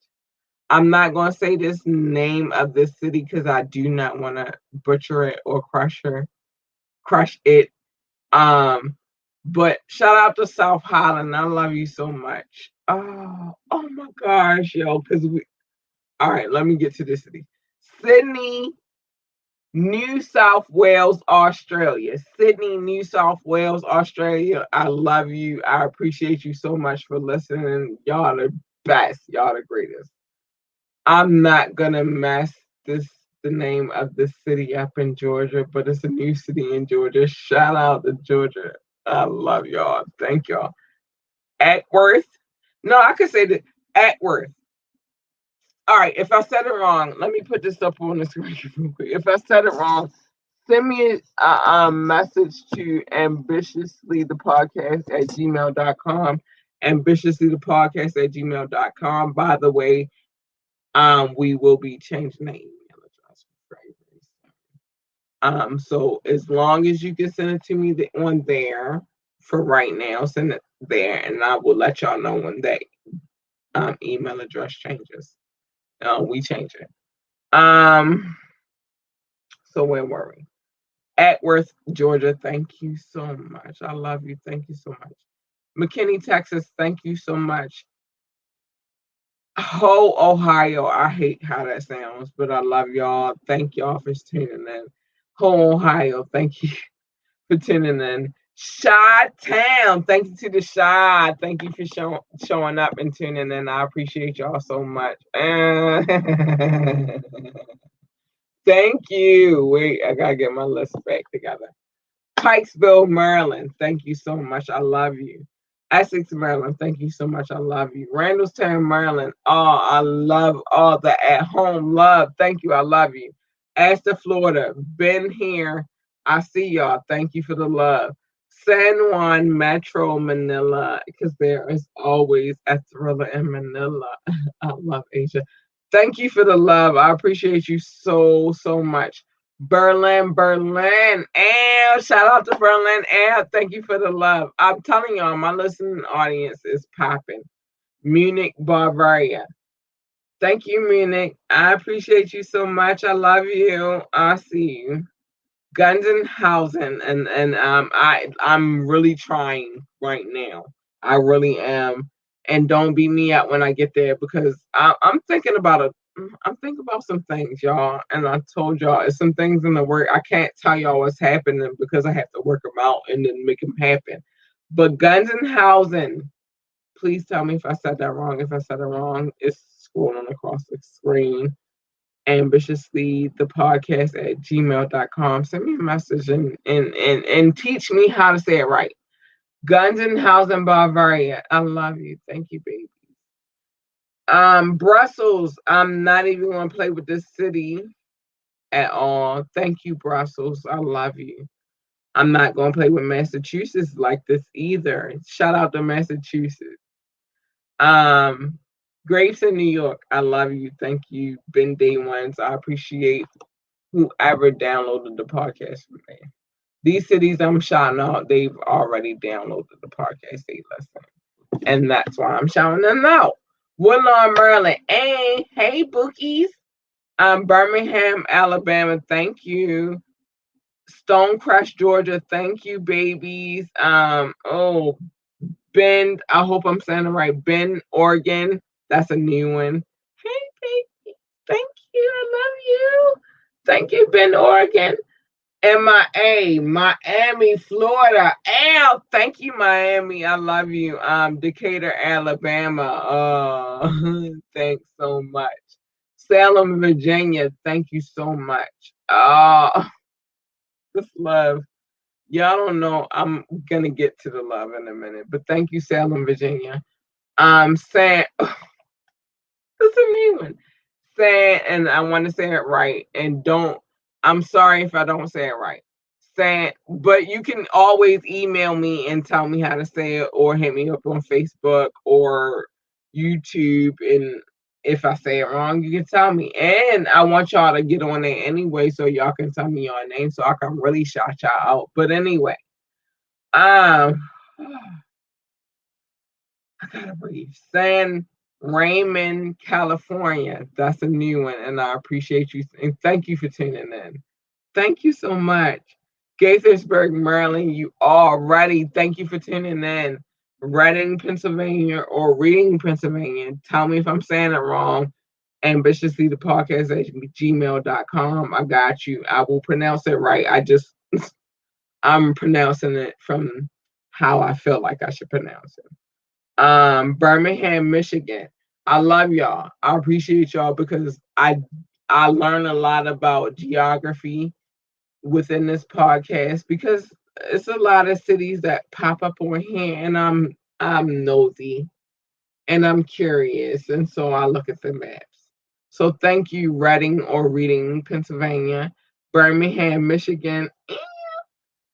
I'm not gonna say this name of this city because I do not want to butcher it or crush it. But shout out to South Holland. I love you so much. Oh my gosh, yo, because we all right, let me get to this city. Sydney, New South Wales, Australia. Sydney, New South Wales, Australia. I love you. I appreciate you so much for listening. Y'all the best. Y'all the greatest. I'm not gonna mess the name of the city up in Georgia, but it's a new city in Georgia. Shout out to Georgia. I love y'all. Thank y'all. Atworth. No, I could say that Atworth. All right, if I said it wrong, let me put this up on the screen real quick. If I said it wrong, send me a message to ambitiouslythepodcast at gmail.com. Ambitiouslythepodcast at gmail.com. By the way, we will be changing the email address very, very soon. So as long as you can send it to me on there for right now, send it there, and I will let y'all know when that email address changes. We change it. So where were we? Atworth, Georgia. Thank you so much. I love you. Thank you so much. McKinney, Texas. Thank you so much. Ho, Ohio. I hate how that sounds, but I love y'all. Thank y'all for tuning in. Ho, Ohio. Thank you for tuning in. Shy Town. Thank you to the Shy. Thank you for showing up and tuning in. I appreciate y'all so much. Thank you. Wait, I gotta get my list back together. Pikesville, Maryland. Thank you so much. I love you. Essex, Maryland. Thank you so much. I love you. Randallstown, Maryland. Oh, I love all the at home love. Thank you. I love you. Astor, Florida. Been here. I see y'all. Thank you for the love. San Juan, Metro, Manila, because there is always a thriller in Manila. I love Asia. Thank you for the love. I appreciate you so, so much. Berlin, Berlin. And shout out to Berlin. And thank you for the love. I'm telling y'all, my listening audience is popping. Munich, Bavaria. Thank you, Munich. I appreciate you so much. I love you. I see you. Gunzenhausen, I'm really trying right now. I really am, and don't beat me up when I get there because I'm thinking about a. I'm thinking about some things, y'all, and I told y'all it's some things in the work. I can't tell y'all what's happening because I have to work them out and then make them happen. But Gunzenhausen, please tell me if I said that wrong. If I said it wrong, it's scrolling across the screen ambitiously the podcast at gmail.com. Send me a message and teach me how to say it right. Gunzenhausen, Bavaria. I love you. Thank you, baby. Brussels. I'm not even gonna play with this city at all. Thank you, Brussels. I love you. I'm not gonna play with Massachusetts like this either. Shout out to Massachusetts. Um Grapes in New York. I love you. Thank you. Been day ones. I appreciate whoever downloaded the podcast from there. These cities I'm shouting out, they've already downloaded the podcast. They listen. And that's why I'm shouting them out. Woodlawn, Maryland. Hey, bookies. Birmingham, Alabama. Thank you. Stonecrest, Georgia. Thank you, babies. Bend. I hope I'm saying it right. Bend, Oregon. That's a new one. Hey, baby. Thank you. I love you. Thank you, Bend, Oregon. MIA, Miami, Florida. Ow, thank you, Miami. I love you. Decatur, Alabama. Thanks so much. Salem, Virginia. Thank you so much. This love. Y'all don't know. I'm gonna get to the love in a minute, but thank you, Salem, Virginia. Saying that's a new one. Saying, and I want to say it right, and don't. I'm sorry if I don't say it right. Saying, but you can always email me and tell me how to say it, or hit me up on Facebook or YouTube, and if I say it wrong, you can tell me. And I want y'all to get on there anyway, so y'all can tell me your name, so I can really shout y'all out. But anyway, um, I gotta breathe. San Raymond, California. That's a new one, and I appreciate you. And thank you for tuning in. Thank you so much. Gaithersburg, Maryland. You already. Thank you for tuning in. Reading, Pennsylvania, or Reading, Pennsylvania. Tell me if I'm saying it wrong. Ambitiously the podcast at gmail.com. I got you. I will pronounce it right. I'm pronouncing it from how I feel like I should pronounce it. Birmingham, Michigan. I love y'all. I appreciate y'all because I learn a lot about geography within this podcast because it's a lot of cities that pop up on here and I'm nosy and I'm curious and so I look at the maps. So thank you, Reading or Reading, Pennsylvania, Birmingham, Michigan,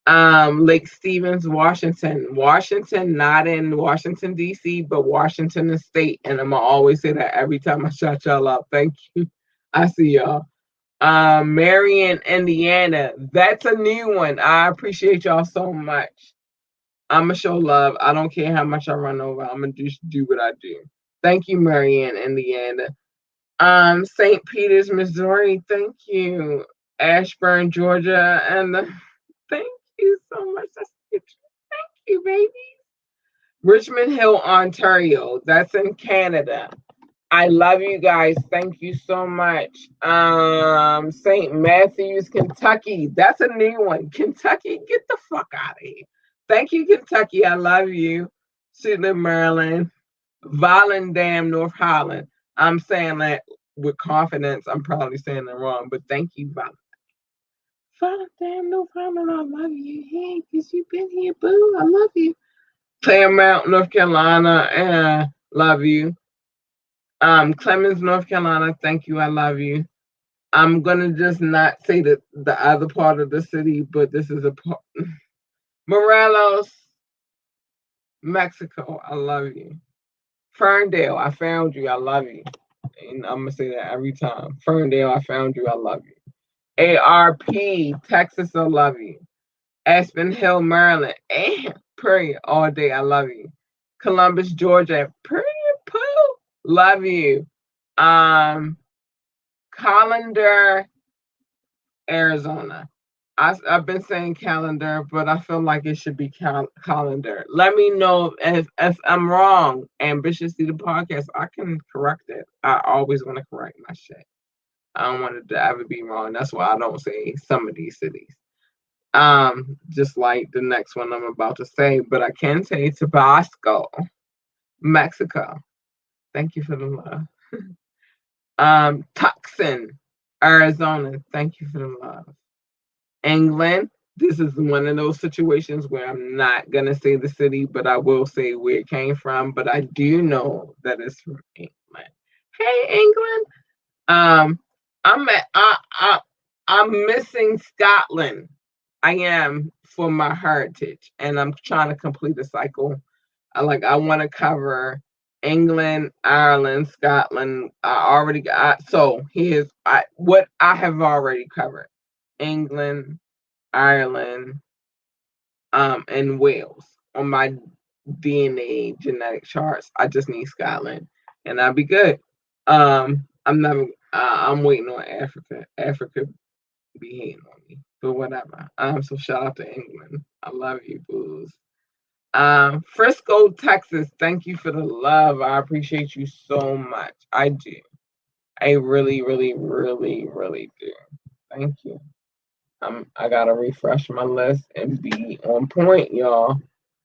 Lake Stevens, Washington. Washington, not in Washington, D.C., but Washington State. And I'm going to always say that every time I shout y'all out. Thank you. I see y'all. Marion, Indiana. That's a new one. I appreciate y'all so much. I'm going to show love. I don't care how much I run over. I'm going to just do what I do. Thank you, Marion, Indiana. St. Peters, Missouri. Thank you. Ashburn, Georgia. And thank you so much. Thank you, baby. Richmond Hill, Ontario. That's in Canada. I love you guys. Thank you so much. St. Matthews, Kentucky. That's a new one. Kentucky, get the fuck out of here. Thank you, Kentucky. I love you. Suitland, Maryland. Volendam, North Holland. I'm saying that with confidence. I'm probably saying it wrong, but thank you, Volendam, North Holland. I love you. Hey, because you've been here, boo. I love you. Claremont, North Carolina. Love you. Clemens, North Carolina. Thank you. I love you. I'm gonna just not say the other part of the city, but this is a part. Morelos, Mexico. I love you. Ferndale, I found you. I love you. And I'm gonna say that every time. Ferndale, I found you. I love you. ARP, Texas, I love you. Aspen Hill, Maryland. And Prairie, all day. I love you. Columbus, Georgia. Pretty poo. Love you. Um, Colander, Arizona. I've been saying calendar, but I feel like it should be colander. Let me know if I'm wrong. Ambitiously the podcast, I can correct it. I always want to correct my shit. I don't want it to ever be wrong. That's why I don't say some of these cities. Just like the next one I'm about to say, but I can say Tabasco, Mexico. Thank you for the love. Tucson, Arizona. Thank you for the love. England. This is one of those situations where I'm not gonna say the city, but I will say where it came from. But I do know that it's from England. Hey, England. Um, I'm at, I'm missing Scotland. I am for my heritage, and I'm trying to complete a cycle. I want to cover England, Ireland, Scotland. I already got so here's what I have already covered: England, Ireland, and Wales on my DNA genetic charts. I just need Scotland, and I'll be good. I'm never. I'm waiting on Africa. Africa be hating on me, but whatever. So shout out to England. I love you, booze. Frisco, Texas. Thank you for the love. I appreciate you so much. I do. I really, really, really, really do. Thank you. I gotta refresh my list and be on point, y'all,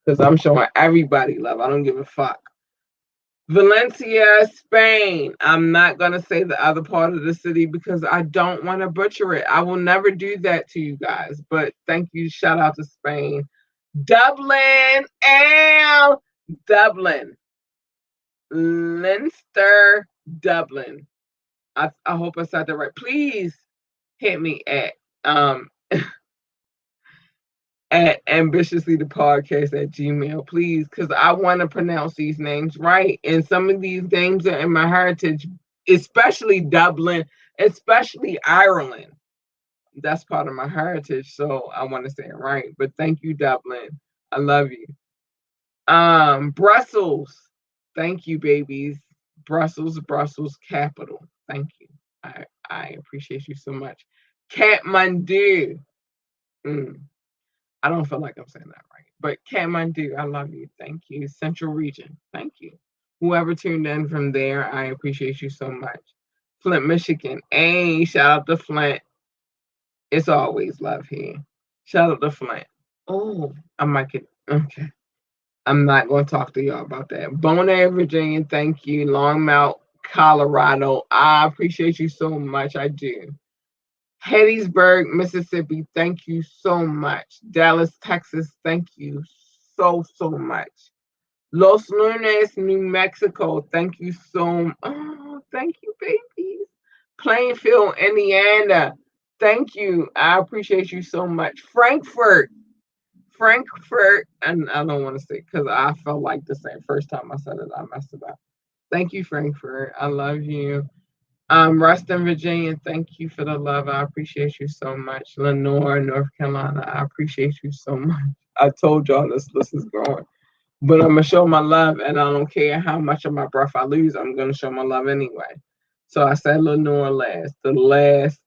because I'm showing everybody love. I don't give a fuck. Valencia, Spain. I'm not gonna say the other part of the city because I don't want to butcher it. I will never do that to you guys. But thank you. Shout out to Spain. Dublin, Dublin, Leinster, Dublin. I hope I said that right. Please hit me at ambitiously the podcast at Gmail, please, because I want to pronounce these names right. And some of these names are in my heritage, especially Dublin, especially Ireland. That's part of my heritage, so I want to say it right. But thank you, Dublin. I love you. Brussels. Thank you, babies. Brussels capital. Thank you. I appreciate you so much. Kathmandu. I don't feel like I'm saying that right. But Kathmandu, I love you. Thank you. Central Region. Thank you. Whoever tuned in from there, I appreciate you so much. Flint, Michigan. Hey, shout out to Flint. It's always love here. Shout out to Flint. Oh, I might get okay. I'm not going to talk to y'all about that. Bonaire, Virginia, thank you. Longmount, Colorado. I appreciate you so much. I do. Hattiesburg, Mississippi, thank you so much. Dallas, Texas, thank you so, so much. Los Lunes, New Mexico, thank you so much. Oh, thank you, babies. Plainfield, Indiana, thank you. I appreciate you so much. Frankfurt, and I don't want to say because I felt like the same first time I said it, I messed it up. Thank you, Frankfurt. I love you. Ruston, Virginia, thank you for the love. I appreciate you so much. Lenore, North Carolina, I appreciate you so much. I told y'all this list is growing. But I'm gonna show my love, and I don't care how much of my breath I lose, I'm gonna show my love anyway. So I said Lenore last. The last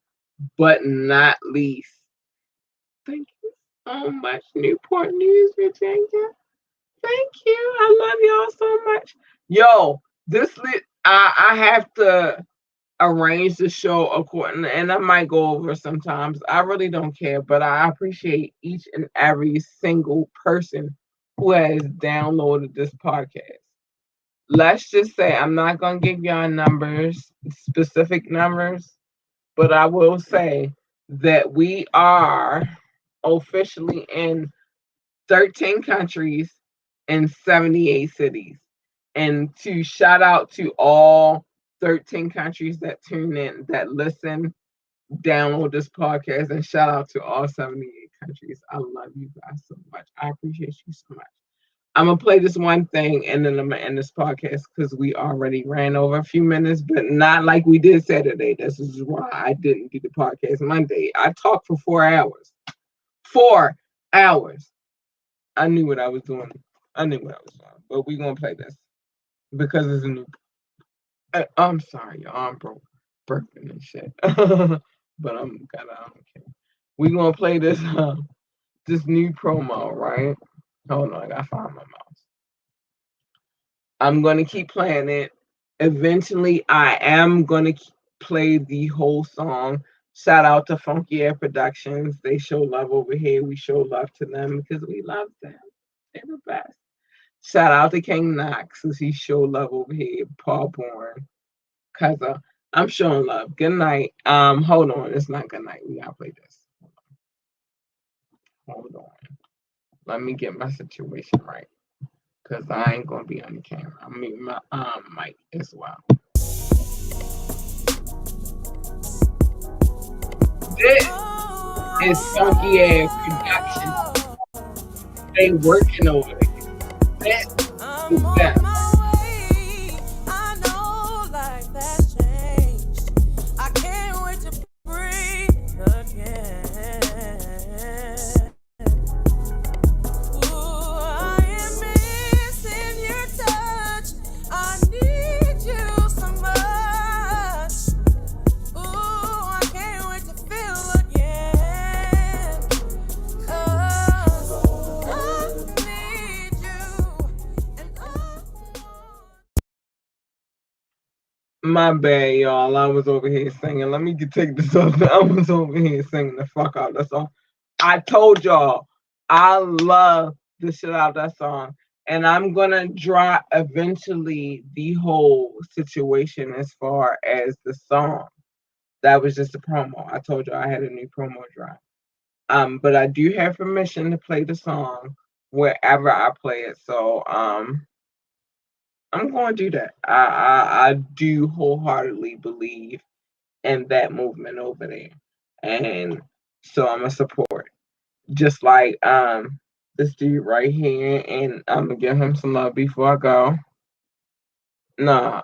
but not least. Thank you so much, Newport News, Virginia. Thank you. I love y'all so much. Yo, this lit I have to arrange the show according, and I might go over sometimes. I really don't care, but I appreciate each and every single person who has downloaded this podcast. Let's just say I'm not gonna give y'all numbers, specific numbers, but I will say that we are officially in 13 countries and 78 cities. And to shout out to all 13 countries that tune in, that listen, download this podcast, and shout out to all 78 countries. I love you guys so much. I appreciate you so much. I'm gonna play this one thing and then I'm gonna end this podcast because we already ran over a few minutes, but not like we did Saturday. This is why I didn't do the podcast Monday. I talked for 4 hours. 4 hours. I knew what I was doing. I knew what I was doing. But we're gonna play this because it's a new. I'm sorry, y'all. I'm broke, burping and shit. But I'm kind of. I don't care. We're gonna play this this new promo, right? Hold on, I gotta find my mouse. I'm gonna keep playing it. Eventually, I am gonna play the whole song. Shout out to Funky Air Productions. They show love over here. We show love to them because we love them. They're the best. Shout out to King Knox as he showed love over here. Paul Bourne. Cause I'm showing love. Good night. Hold on. It's not good night. We gotta play this. Hold on. Let me get my situation right. Cause I ain't gonna be on the camera. I mean my mic as well. This is Funky Air Production. They working over it. This is them. My bad, y'all. I was over here singing. Let me take this off. I was over here singing the fuck out of that song. I told y'all I love the shit out of that song. And I'm gonna drop eventually the whole situation as far as the song. That was just a promo. I told you I had a new promo drop. But I do have permission to play the song wherever I play it. So I'm going to do that. I do wholeheartedly believe in that movement over there, and so I'm a support. Just like this dude right here, and I'm gonna give him some love before I go. No,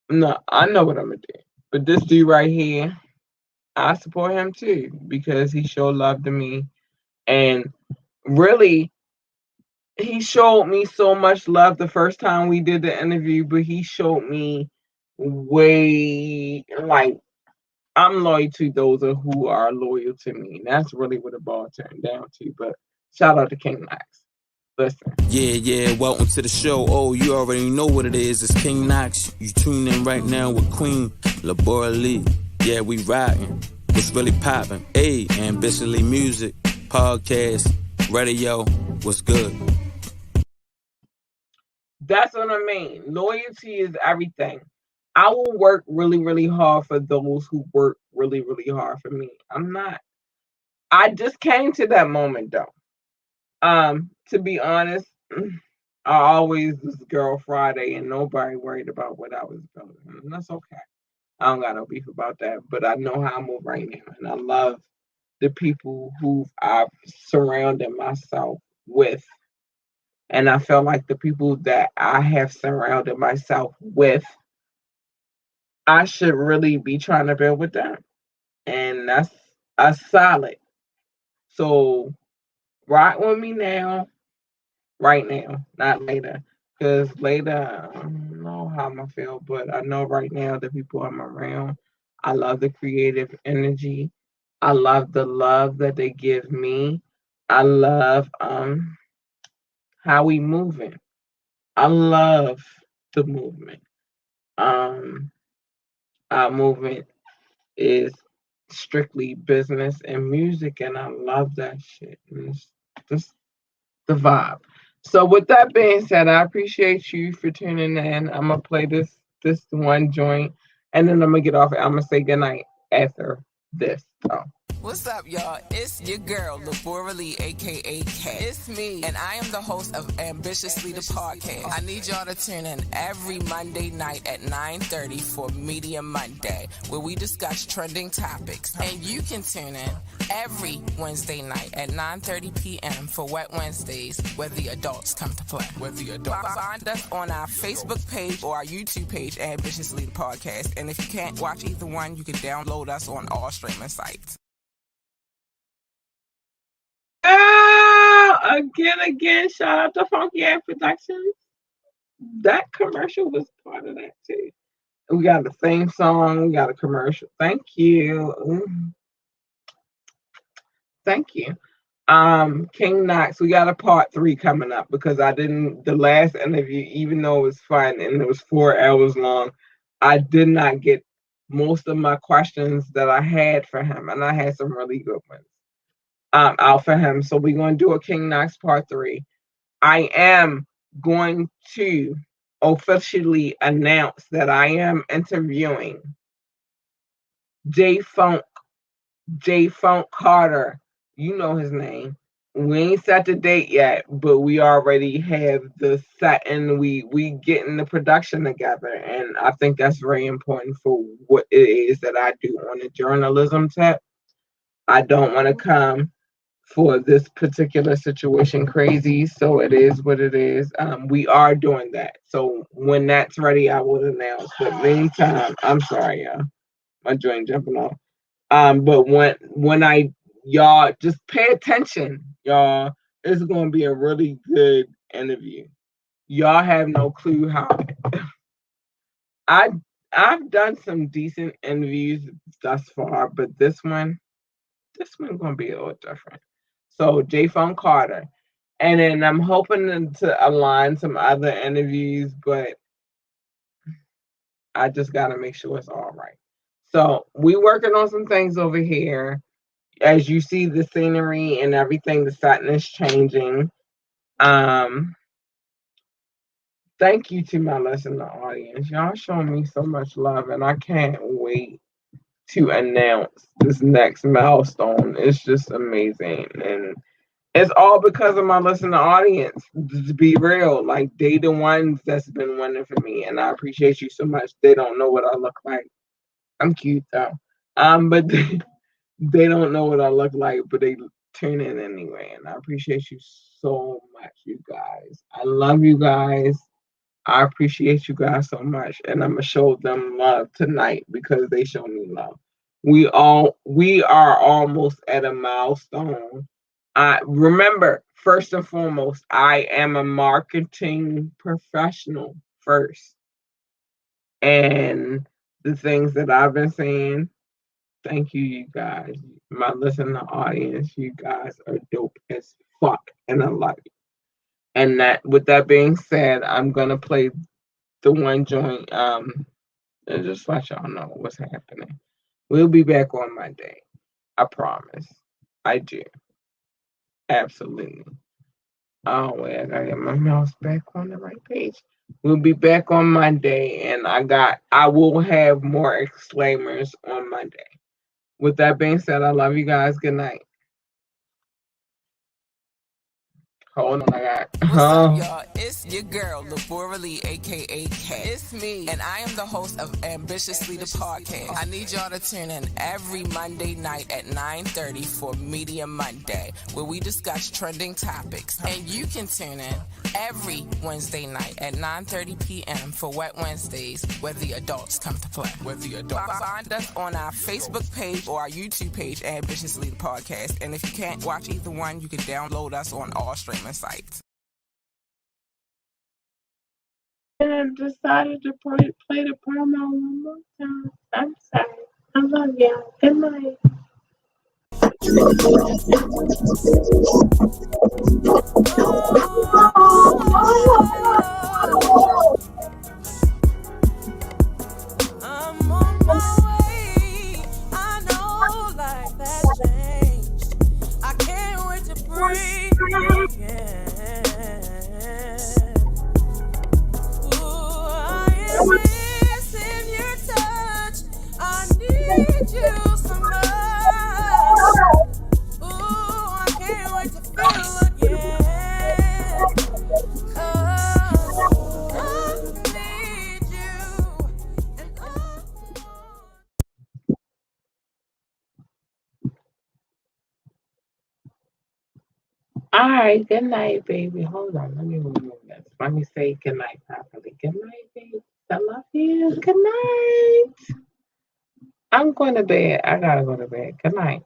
no, I know what I'm gonna do. But this dude right here, I support him too because he showed love to me, and really he showed me so much love the first time we did the interview, but he showed me way like I'm loyal to those who are loyal to me. And that's really what it ball turned down to. But shout out to King Knox. Listen. Yeah, welcome to the show. Oh, you already know what it is. It's King Knox. You tune in right now with Queen Labora Lee. Yeah, we riding. What's really popping? Hey, Ambitiously Music, podcast, radio. What's good? That's what I mean. Loyalty is everything. I will work really, really hard for those who work really, really hard for me. I'm not. I just came to that moment though. To be honest, I always was Girl Friday and nobody worried about what I was building. And that's okay. I don't got no beef about that. But I know how I move right now. And I love the people who I've surrounded myself with. And I feel like the people that I have surrounded myself with, I should really be trying to build with them. And that's a solid. So rock with me now, right now, not later. Because later, I don't know how I'm going to feel, but I know right now the people I'm around, I love the creative energy. I love the love that they give me. I love how we moving. I love the movement. Um Our movement is strictly business and music, and I love that shit. And it's just the vibe. So with that being said, I appreciate you for tuning in. I'm gonna play this one joint, and then I'm gonna get off. I'm gonna say goodnight after this. So. What's up, y'all? It's your girl, Labora Lee, aka K. It's me, and I am the host of Ambitiously the Podcast. I need y'all to tune in every Monday night at 9:30 for Media Monday, where we discuss trending topics. And you can tune in every Wednesday night at 9:30 p.m. for Wet Wednesdays, where the adults come to play. Find us on our Facebook page or our YouTube page, Ambitiously the Podcast. And if you can't watch either one, you can download us on all streaming sites. Again, shout out to Funky Air Productions. That commercial was part of that too. We got the theme song, we got a commercial. Thank you. Thank you. King Knox, we got a part 3 coming up because the last interview, even though it was fun and it was 4 hours long, I did not get most of my questions that I had for him, and I had some really good ones out for him. So we're going to do a King Knox part 3. I am going to officially announce that I am interviewing J Funk Carter. You know his name. We ain't set the date yet, but we already have the set, and we getting the production together. And I think that's very important for what it is that I do on the journalism tip. I don't want to come for this particular situation crazy, so it is what it is. We are doing that, so when that's ready, I will announce. But meantime, I'm sorry, y'all, my joint jumping off. But when y'all just pay attention, y'all, it's gonna be a really good interview. Y'all have no clue how I've done some decent interviews thus far, but this one's gonna be a little different. So J Funk Carter. And then I'm hoping to align some other interviews, but I just gotta make sure it's all right. So we working on some things over here. As you see the scenery and everything, the setting is changing. Thank you to my listening audience. Y'all showing me so much love, and I can't wait to announce this next milestone. It's just amazing, and it's all because of my listening audience. To be real, like they the ones that's been winning for me, and I appreciate you so much. They don't know what I look like. I'm cute though, but they don't know what I look like, but they tune in anyway, and I appreciate you so much, you guys. I love you guys. I appreciate you guys so much, and I'm gonna show them love tonight because they show me love. We are almost at a milestone. I remember, first and foremost, I am a marketing professional first, and the things that I've been saying. Thank you, you guys, my listening audience. You guys are dope as fuck, and I love you. And that, with that being said, I'm gonna play the one joint. And just let y'all know what's happening. We'll be back on Monday. I promise. I do. Absolutely. Oh wait, I gotta get my mouse back on the right page. We'll be back on Monday, and I will have more exclaimers on Monday. With that being said, I love you guys. Good night. Hold on, I got. What's up, y'all? It's your girl, Labora Lee, aka K. It's me, and I am the host of Ambitiously the Podcast. I need y'all to tune in every Monday night at 9:30 for Media Monday, where we discuss trending topics. And you can tune in every Wednesday night at 9:30 p.m. for Wet Wednesdays, where the adults come to play. Find us on our Facebook page or our YouTube page, Ambitiously the Podcast. And if you can't watch either one, you can download us on all streaming sites. And decided to play the promo one more time. I'm sorry. I love y'all. Good night. I'm on my All right, good night, baby. Hold on, let me remove this. Let me say good night properly. Good night, baby. I love you. Good night. I'm going to bed. I gotta go to bed. Good night.